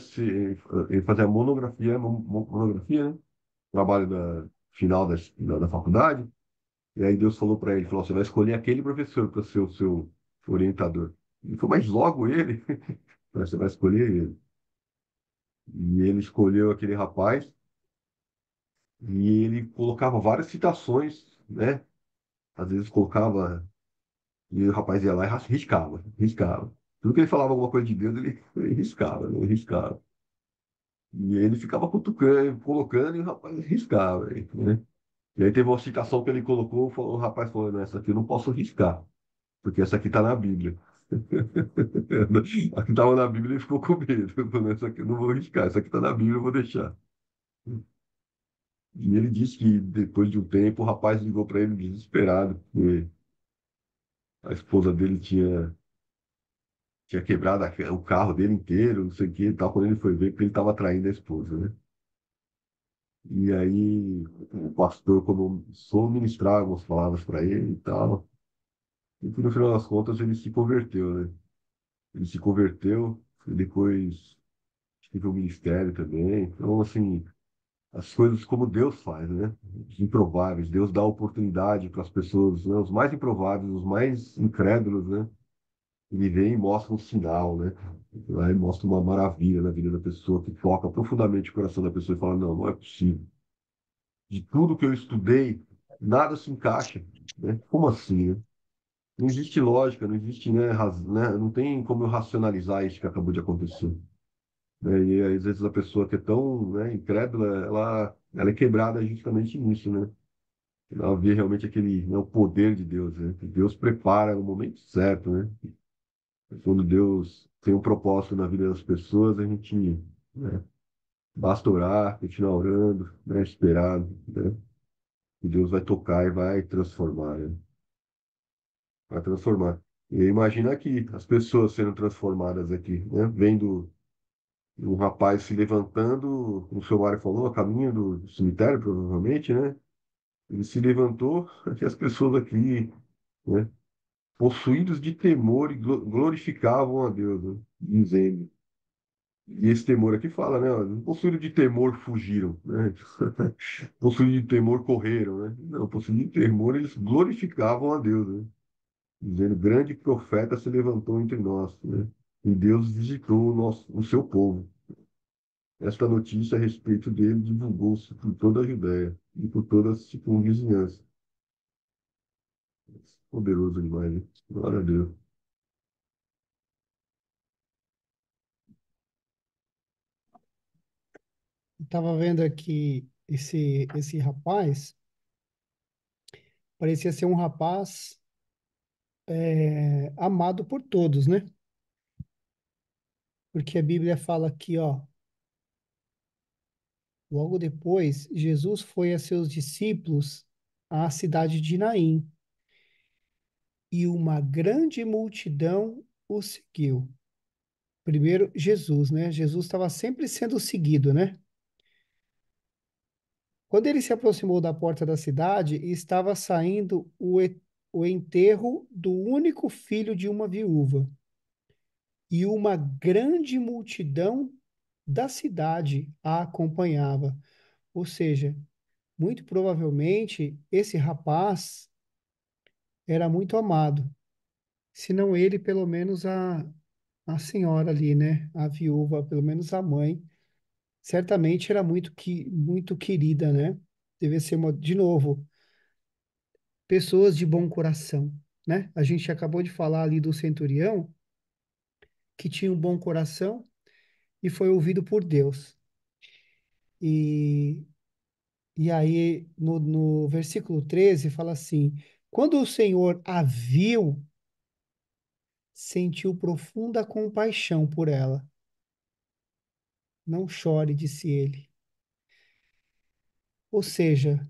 ele fazer a monografia, monografia, né? Trabalho final da faculdade. E aí Deus falou para ele, falou, você vai escolher aquele professor para ser o seu orientador. Ele falou, mas logo ele? Você vai escolher ele. E ele escolheu aquele rapaz e ele colocava várias citações, né? Às vezes colocava, e o rapaz ia lá e riscava, riscava. Tudo que ele falava alguma coisa de Deus, ele riscava, ele riscava. E ele ficava cutucando, colocando, e o rapaz riscava, né? E aí teve uma citação que ele colocou, o rapaz falou, não, essa aqui eu não posso riscar, porque essa aqui está na Bíblia. A que estava na Bíblia ele ficou com medo. Ele falou, essa aqui eu não vou riscar, essa aqui está na Bíblia, eu vou deixar. E ele disse que depois de um tempo o rapaz ligou para ele desesperado, porque a esposa dele tinha quebrado o carro dele inteiro, não sei o que e tal, quando ele foi ver, porque ele estava traindo a esposa, né? E aí o pastor começou a ministrar algumas palavras para ele e tal. E que no final das contas ele se converteu, né? Ele se converteu e depois teve o ministério também. Então, assim, as coisas como Deus faz, né? Os improváveis. Deus dá oportunidade para as pessoas, né? Os mais improváveis, os mais incrédulos, né? Ele vem e mostra um sinal, né? Aí mostra uma maravilha na vida da pessoa, que toca profundamente o coração da pessoa e fala, não, não é possível. De tudo que eu estudei, nada se encaixa, né? Como assim, né? Não existe lógica, não existe, né, né? Não tem como eu racionalizar isso que acabou de acontecer. Né? E às vezes a pessoa que é tão, né, incrédula, ela é quebrada justamente nisso, né? Ela vê realmente aquele, né, o poder de Deus, né? Que Deus prepara no momento certo, né? Quando Deus tem um propósito na vida das pessoas, a gente, né, basta orar, continuar orando, né, esperar, né? E Deus vai tocar e vai transformar, né? Vai transformar. E imagina aqui as pessoas sendo transformadas aqui, né? Vendo um rapaz se levantando, como o seu Mário falou, a caminho do cemitério, provavelmente, né? Ele se levantou e as pessoas aqui, né, possuídos de temor, e glorificavam a Deus, né? Dizendo. E esse temor aqui fala, né? Ó, possuídos de temor fugiram, né? Possuídos de temor correram, né? Não, possuídos de temor eles glorificavam a Deus, né? Dizendo, grande profeta se levantou entre nós, né? E Deus visitou o seu povo. Esta notícia a respeito dele divulgou-se por toda a Judéia e por toda a circunvizinhança. Poderoso demais, né? Glória a Deus. Estava vendo aqui esse rapaz, parecia ser um rapaz amado por todos, né? Porque a Bíblia fala aqui, ó, logo depois, Jesus foi a seus discípulos à cidade de Naim, e uma grande multidão o seguiu. Primeiro, Jesus, né? Jesus estava sempre sendo seguido, né? Quando ele se aproximou da porta da cidade, estava saindo o enterro do único filho de uma viúva, e uma grande multidão da cidade a acompanhava. Ou seja, muito provavelmente esse rapaz era muito amado, se não ele, pelo menos a senhora ali, né? A viúva, pelo menos a mãe, certamente era muito querida, né? Deve ser de novo, pessoas de bom coração, né? A gente acabou de falar ali do centurião que tinha um bom coração e foi ouvido por Deus. E, e aí, no versículo 13, fala assim: quando o Senhor a viu, sentiu profunda compaixão por ela. Não chore, disse ele. Ou seja,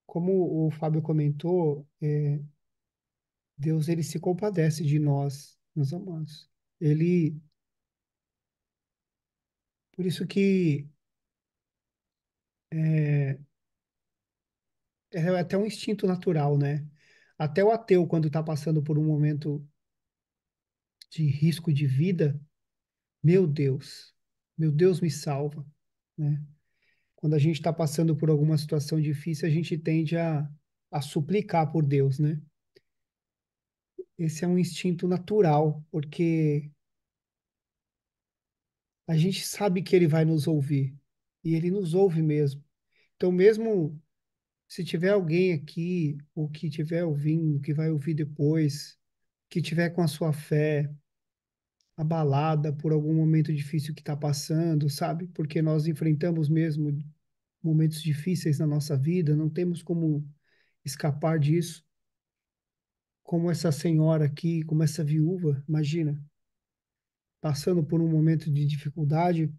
como o Fábio comentou, Deus ele se compadece de nós, meus amados. Ele, por isso que é, é até um instinto natural, né? Até o ateu, quando está passando por um momento de risco de vida, meu meu Deus me salva, né? Quando a gente está passando por alguma situação difícil, a gente tende a suplicar por Deus, né? Esse é um instinto natural, porque a gente sabe que ele vai nos ouvir, e ele nos ouve mesmo. Então, mesmo se tiver alguém aqui, ou que tiver ouvindo, que vai ouvir depois, que tiver com a sua fé abalada por algum momento difícil que está passando, sabe? Porque nós enfrentamos mesmo momentos difíceis na nossa vida, não temos como escapar disso. Como essa senhora aqui, como essa viúva, imagina, passando por um momento de dificuldade,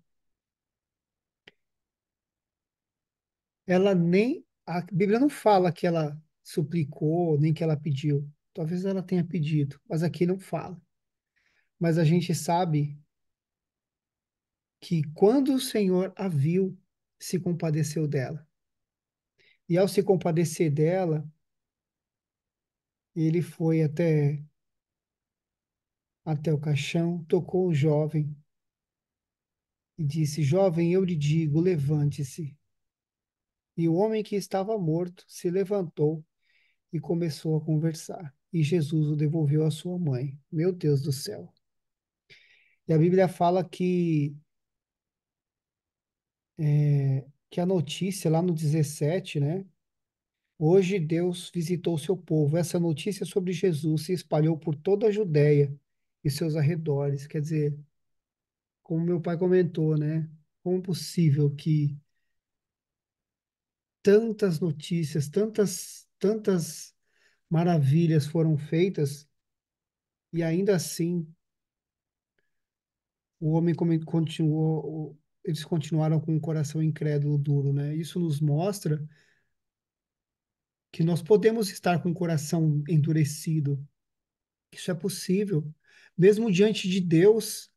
ela nem, a Bíblia não fala que ela suplicou, nem que ela pediu. Talvez ela tenha pedido, mas aqui não fala. Mas a gente sabe que quando o Senhor a viu, se compadeceu dela. E ao se compadecer dela, ele foi até o caixão, tocou o jovem e disse: Jovem, eu lhe digo, levante-se. E o homem que estava morto se levantou e começou a conversar. E Jesus o devolveu à sua mãe. Meu Deus do céu. E a Bíblia fala que a notícia lá no 17, né? Hoje Deus visitou o seu povo. Essa notícia sobre Jesus se espalhou por toda a Judéia e seus arredores. Quer dizer, como meu pai comentou, né? Como é possível que tantas notícias, tantas maravilhas foram feitas e ainda assim o homem continuou, eles continuaram com o coração incrédulo duro, né? Isso nos mostra que nós podemos estar com o coração endurecido. Isso é possível. Mesmo diante de Deus,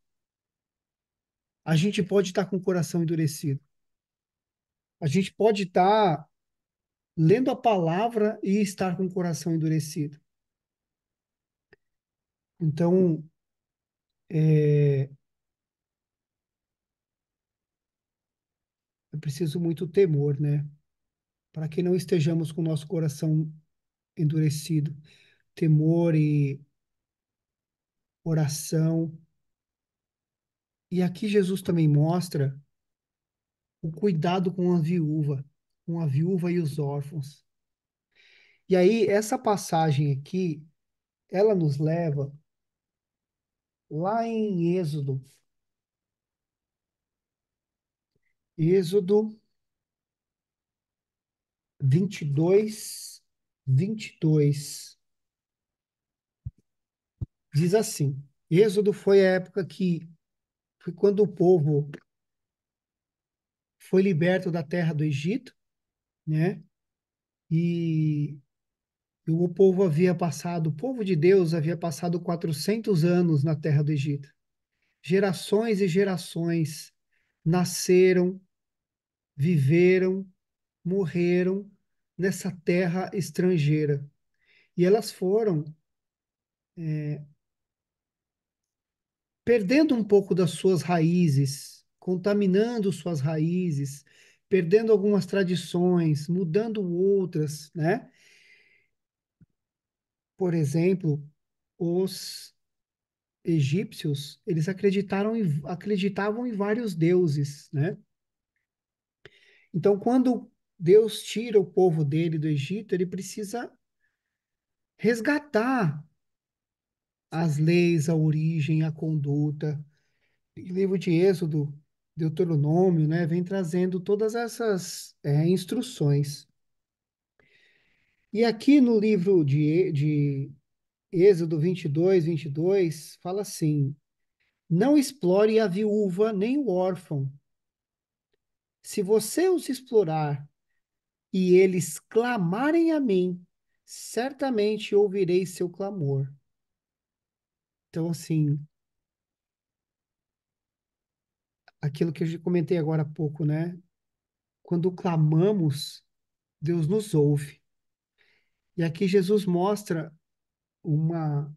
a gente pode estar com o coração endurecido. A gente pode estar lendo a palavra e estar com o coração endurecido. Então, é, é preciso muito temor, né? Para que não estejamos com o nosso coração endurecido. Temor e oração. E aqui Jesus também mostra o cuidado com a viúva e os órfãos. E aí, essa passagem aqui, ela nos leva lá em Êxodo 22. Diz assim: Êxodo foi a época que foi quando o povo foi liberto da terra do Egito, né? E o povo de Deus havia passado 400 anos na terra do Egito. Gerações e gerações nasceram, viveram, morreram nessa terra estrangeira. E elas foram perdendo um pouco das suas raízes, contaminando suas raízes, perdendo algumas tradições, mudando outras, né? Por exemplo, os egípcios, eles acreditavam em vários deuses, né? Então, quando Deus tira o povo dele do Egito, ele precisa resgatar as leis, a origem, a conduta. O livro de Êxodo, Deuteronômio, né, vem trazendo todas essas instruções. E aqui no livro de Êxodo 22, fala assim: não explore a viúva nem o órfão. Se você os explorar e eles clamarem a mim, certamente ouvirei seu clamor. Então, assim, aquilo que eu já comentei agora há pouco, né? Quando clamamos, Deus nos ouve. E aqui Jesus mostra uma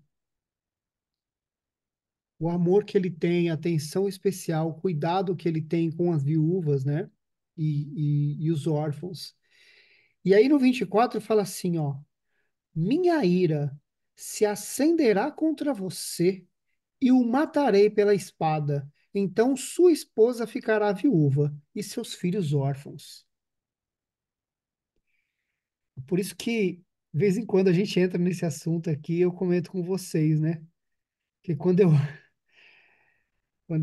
o amor que ele tem, a atenção especial, o cuidado que ele tem com as viúvas, né? E os órfãos. E aí no 24 fala assim, ó: minha ira se acenderá contra você e o matarei pela espada. Então sua esposa ficará viúva e seus filhos órfãos. Por isso que, de vez em quando, a gente entra nesse assunto aqui, eu comento com vocês, né? Que quando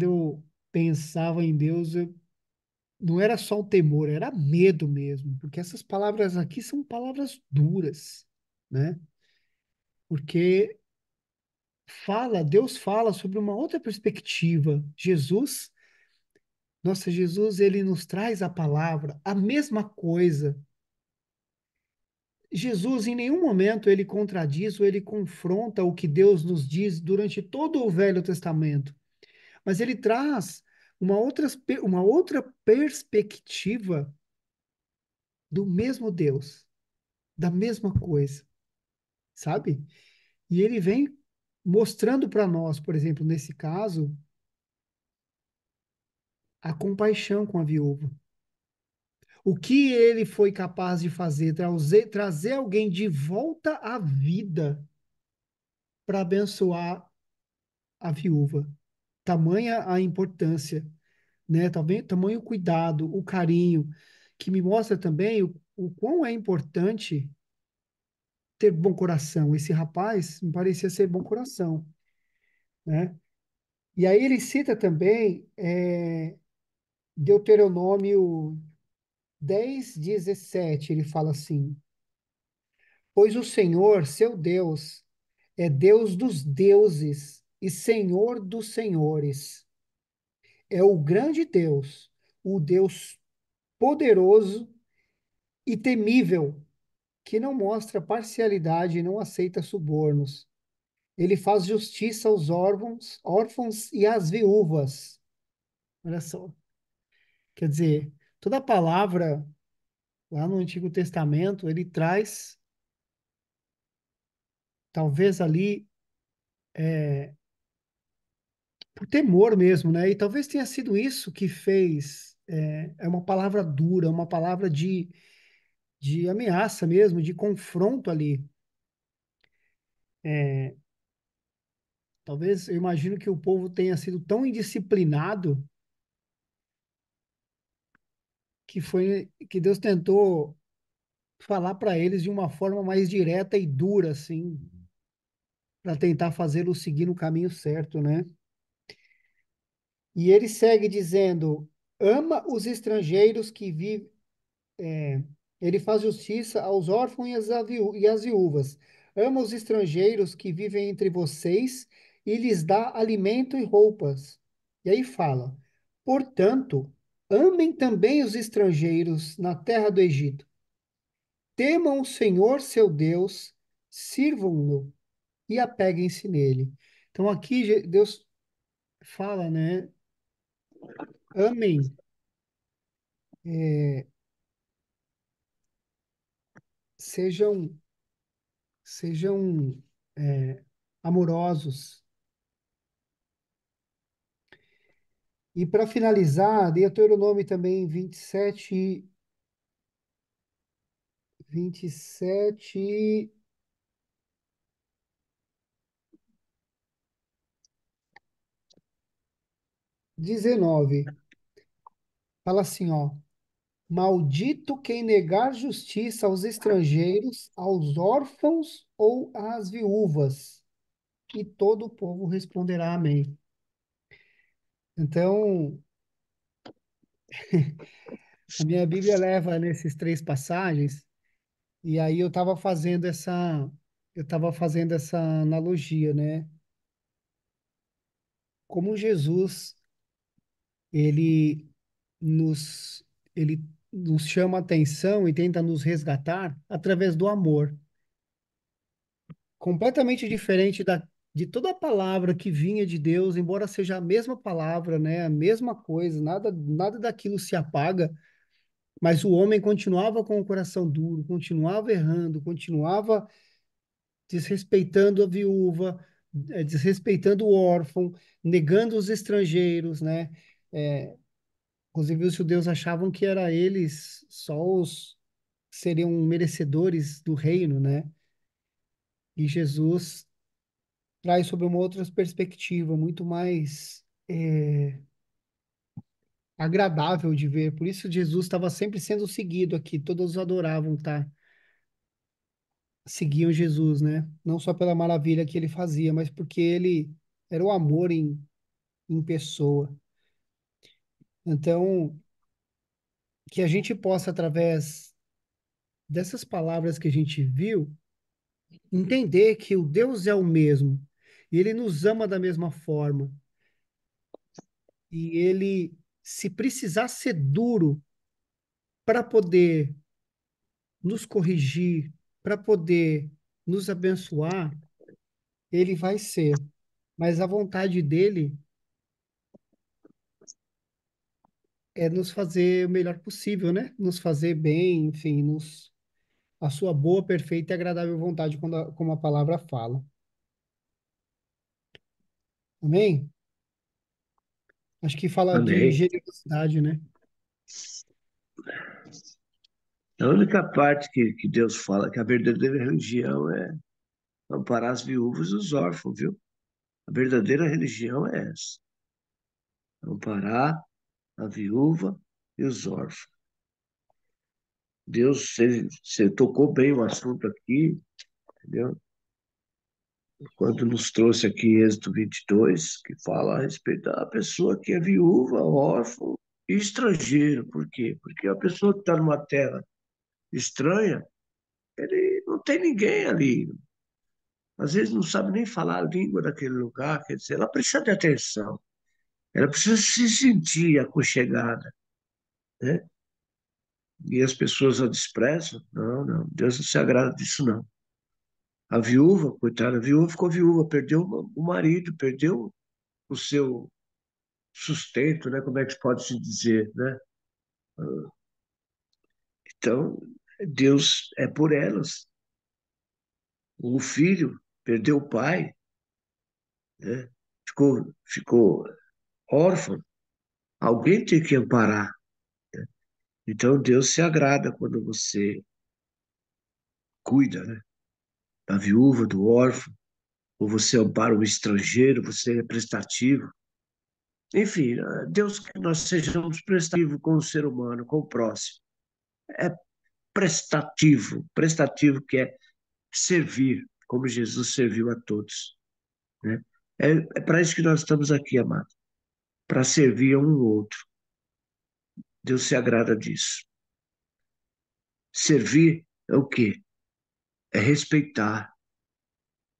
eu pensava em Deus, não era só o temor, era medo mesmo, porque essas palavras aqui são palavras duras, né? Porque Deus fala sobre uma outra perspectiva. Jesus, ele nos traz a palavra, a mesma coisa. Jesus, em nenhum momento, ele contradiz ou ele confronta o que Deus nos diz durante todo o Velho Testamento, mas ele traz uma outra perspectiva do mesmo Deus, da mesma coisa, sabe? E ele vem mostrando para nós, por exemplo, nesse caso, a compaixão com a viúva. O que ele foi capaz de fazer, trazer alguém de volta à vida para abençoar a viúva. Tamanha a importância, né? Tamanho o cuidado, o carinho, que me mostra também o quão é importante ter bom coração. Esse rapaz me parecia ser bom coração, né? E aí ele cita também Deuteronômio 10:17, ele fala assim: pois o Senhor, seu Deus, é Deus dos deuses e Senhor dos senhores. É o grande Deus, o Deus poderoso e temível, que não mostra parcialidade e não aceita subornos. Ele faz justiça aos órfãos e às viúvas. Olha só. Quer dizer, toda a palavra lá no Antigo Testamento, ele traz, talvez ali, por temor mesmo, né? E talvez tenha sido isso que fez. É uma palavra dura, uma palavra de ameaça mesmo, de confronto ali. É, talvez eu imagino que o povo tenha sido tão indisciplinado que Deus tentou falar para eles de uma forma mais direta e dura, assim, para tentar fazê-los seguir no caminho certo, né? E ele segue dizendo: ama os estrangeiros que vivem. Ele faz justiça aos órfãos e às viúvas. Ama os estrangeiros que vivem entre vocês e lhes dá alimento e roupas. E aí fala: portanto, amem também os estrangeiros na terra do Egito. Temam o Senhor seu Deus, sirvam-no e apeguem-se nele. Então aqui Deus fala, né? Amem, sejam, sejam amorosos. E para finalizar, Deuteronômio também 27, 19. Fala assim, ó: maldito quem negar justiça aos estrangeiros, aos órfãos ou às viúvas. E todo o povo responderá amém. Então, a minha Bíblia leva nesses três passagens, e aí eu estava fazendo essa analogia, né? Como Jesus, ele nos, ele nos chama a atenção e tenta nos resgatar através do amor. Completamente diferente de toda a palavra que vinha de Deus, embora seja a mesma palavra, né? A mesma coisa, nada daquilo se apaga, mas o homem continuava com o coração duro, continuava errando, continuava desrespeitando a viúva, desrespeitando o órfão, negando os estrangeiros, né? É, inclusive os judeus achavam que era eles só os que seriam merecedores do reino, né? E Jesus traz sobre uma outra perspectiva, muito mais agradável de ver. Por isso Jesus estava sempre sendo seguido aqui, todos adoravam, tá? Seguiam Jesus, né? Não só pela maravilha que ele fazia, mas porque ele era o amor em pessoa. Então, que a gente possa, através dessas palavras que a gente viu, entender que o Deus é o mesmo, e ele nos ama da mesma forma, e ele, se precisar ser duro para poder nos corrigir, para poder nos abençoar, ele vai ser. Mas a vontade dele é nos fazer o melhor possível, né? Nos fazer bem, enfim, a sua boa, perfeita e agradável vontade, como a palavra fala. Amém? Acho que fala de Amém. generosidade, né? A única parte que Deus fala que a verdadeira religião é amparar as viúvas e os órfãos, viu? A verdadeira religião é essa: amparar a viúva e os órfãos. Deus, você tocou bem o assunto aqui, entendeu? Quando nos trouxe aqui Êxodo 22, que fala a respeito da pessoa que é viúva, órfão e estrangeiro. Por quê? Porque a pessoa que está numa terra estranha, ele não tem ninguém ali. Às vezes não sabe nem falar a língua daquele lugar, quer dizer, ela precisa de atenção, ela precisa se sentir aconchegada, né? E as pessoas a desprezam. Não, não, Deus não se agrada disso, não. A viúva, coitada, a viúva ficou viúva, perdeu o marido, perdeu o seu sustento, né? Como é que pode se dizer, né? Então, Deus é por elas. O filho perdeu o pai, né? Ficou órfão. Alguém tem que amparar. Então, Deus se agrada quando você cuida, né? Da viúva, do órfão, ou você ampara o estrangeiro, você é prestativo. Enfim, Deus que nós sejamos prestativos com o ser humano, com o próximo. É prestativo, prestativo que é servir, como Jesus serviu a todos, né? É para isso que nós estamos aqui, amado, para servir a um outro. Deus se agrada disso. Servir é o quê? É respeitar,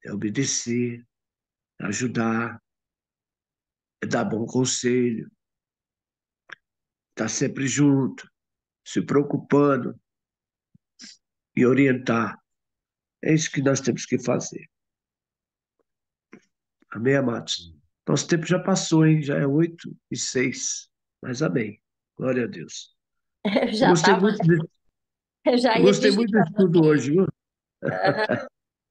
é obedecer, é ajudar, é dar bom conselho, estar sempre junto, se preocupando e orientar. É isso que nós temos que fazer. Amém, amados? Nosso tempo já passou, hein? Já é 8:06. Mas amém. Glória a Deus. Eu Eu já gostei estava, muito, eu já eu ia gostei muito do digitando estudo aqui. hoje, viu?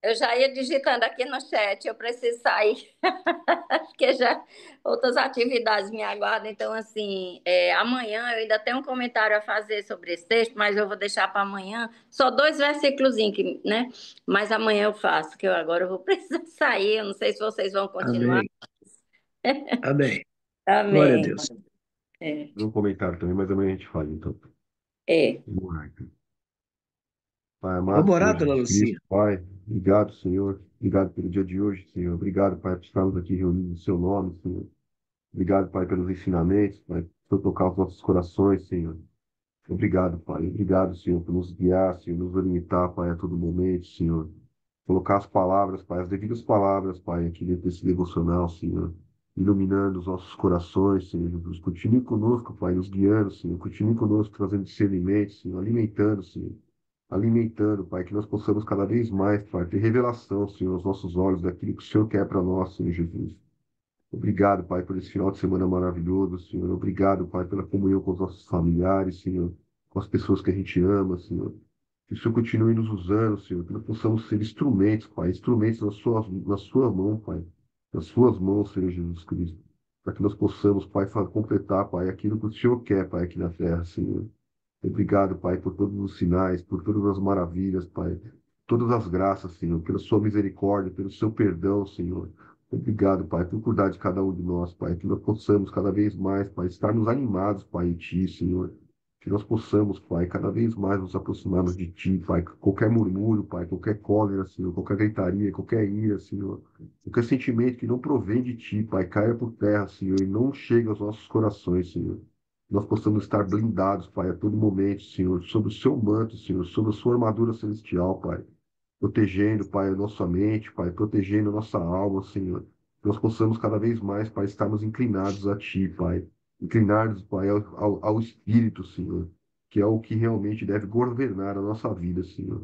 Eu já ia digitando aqui no chat, eu preciso sair, porque já outras atividades me aguardam. Então, assim, amanhã eu ainda tenho um comentário a fazer sobre esse texto, mas eu vou deixar para amanhã. Só dois versículos, né? Mas amanhã eu faço, que agora eu vou precisar sair. Eu não sei se vocês vão continuar. Amém. Amém. Glória a Amém. Deus. É, Um comentário também, mas amanhã a gente fala, então. é. Vamos lá, então. Pai amado, Vamos Senhor orar, dona Jesus Lucinha? Cristo, Pai, obrigado, Senhor. Obrigado pelo dia de hoje, Senhor. Obrigado, Pai, por estarmos aqui reunidos no Seu nome, Senhor. Obrigado, Pai, pelos ensinamentos, Pai, por tocar os nossos corações, Senhor. Obrigado, Pai. Obrigado, Senhor, por nos guiar, Senhor, nos orientar, Pai, a todo momento, Senhor. Colocar as palavras, Pai, as devidas palavras, Pai, aqui dentro desse devocional, Senhor. iluminando os nossos corações, Senhor Jesus. Continue conosco, Pai, nos guiando, Senhor. Continue conosco, trazendo discernimento, Senhor, alimentando, Senhor. Alimentando, Pai, que nós possamos cada vez mais, Pai, ter revelação, Senhor, aos nossos olhos daquilo que o Senhor quer para nós, Senhor Jesus. Obrigado, Pai, por esse final de semana maravilhoso, Senhor. Obrigado, Pai, pela comunhão com os nossos familiares, Senhor, com as pessoas que a gente ama, Senhor. Que o Senhor continue nos usando, Senhor, que nós possamos ser instrumentos, Pai, instrumentos na sua mão, Pai, nas suas mãos, Senhor Jesus Cristo, para que nós possamos, Pai, completar, Pai, aquilo que o Senhor quer, Pai, aqui na terra, Senhor. Obrigado, Pai, por todos os sinais, por todas as maravilhas, Pai, todas as graças, Senhor, pela sua misericórdia, pelo seu perdão, Senhor. Obrigado, Pai, por cuidar de cada um de nós, Pai, que nós possamos cada vez mais, Pai, estarmos animados, Pai, em Ti, Senhor. Que nós possamos, Pai, cada vez mais nos aproximarmos de Ti, Pai. Qualquer murmúrio, Pai, qualquer cólera, Senhor, qualquer gritaria, qualquer ira, Senhor, qualquer sentimento que não provém de Ti, Pai, caia por terra, Senhor, e não chegue aos nossos corações, Senhor. Nós possamos estar blindados, Pai, a todo momento, Senhor, sob o Seu manto, Senhor, sob a Sua armadura celestial, Pai. Protegendo, Pai, a nossa mente, Pai, protegendo a nossa alma, Senhor. Que nós possamos cada vez mais, Pai, estarmos inclinados a Ti, Pai. Inclinados, Pai, ao Espírito, Senhor, que é o que realmente deve governar a nossa vida, Senhor.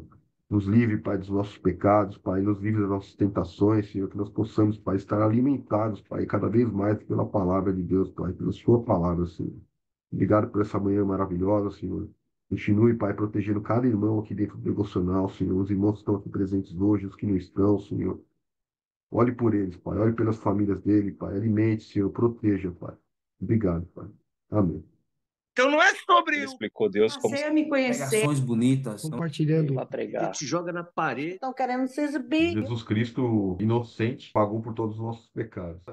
Nos livre, Pai, dos nossos pecados, Pai, nos livre das nossas tentações, Senhor, que nós possamos, Pai, estar alimentados, Pai, cada vez mais pela palavra de Deus, Pai, pela Sua palavra, Senhor. Obrigado por essa manhã maravilhosa, Senhor. Continue, Pai, protegendo cada irmão aqui dentro do devocional, Senhor. Os irmãos que estão aqui presentes hoje, os que não estão, Senhor. Olhe por eles, Pai. Olhe pelas famílias dele, Pai. Alimente, Senhor. Proteja, Pai. Obrigado, Pai. Amém. Então não é sobre Ele explicou Deus como você a me conhecer. Pregações bonitas. Compartilhando. para A pregar. gente joga na parede. Estão querendo se exibir. Jesus Cristo, inocente, pagou por todos os nossos pecados.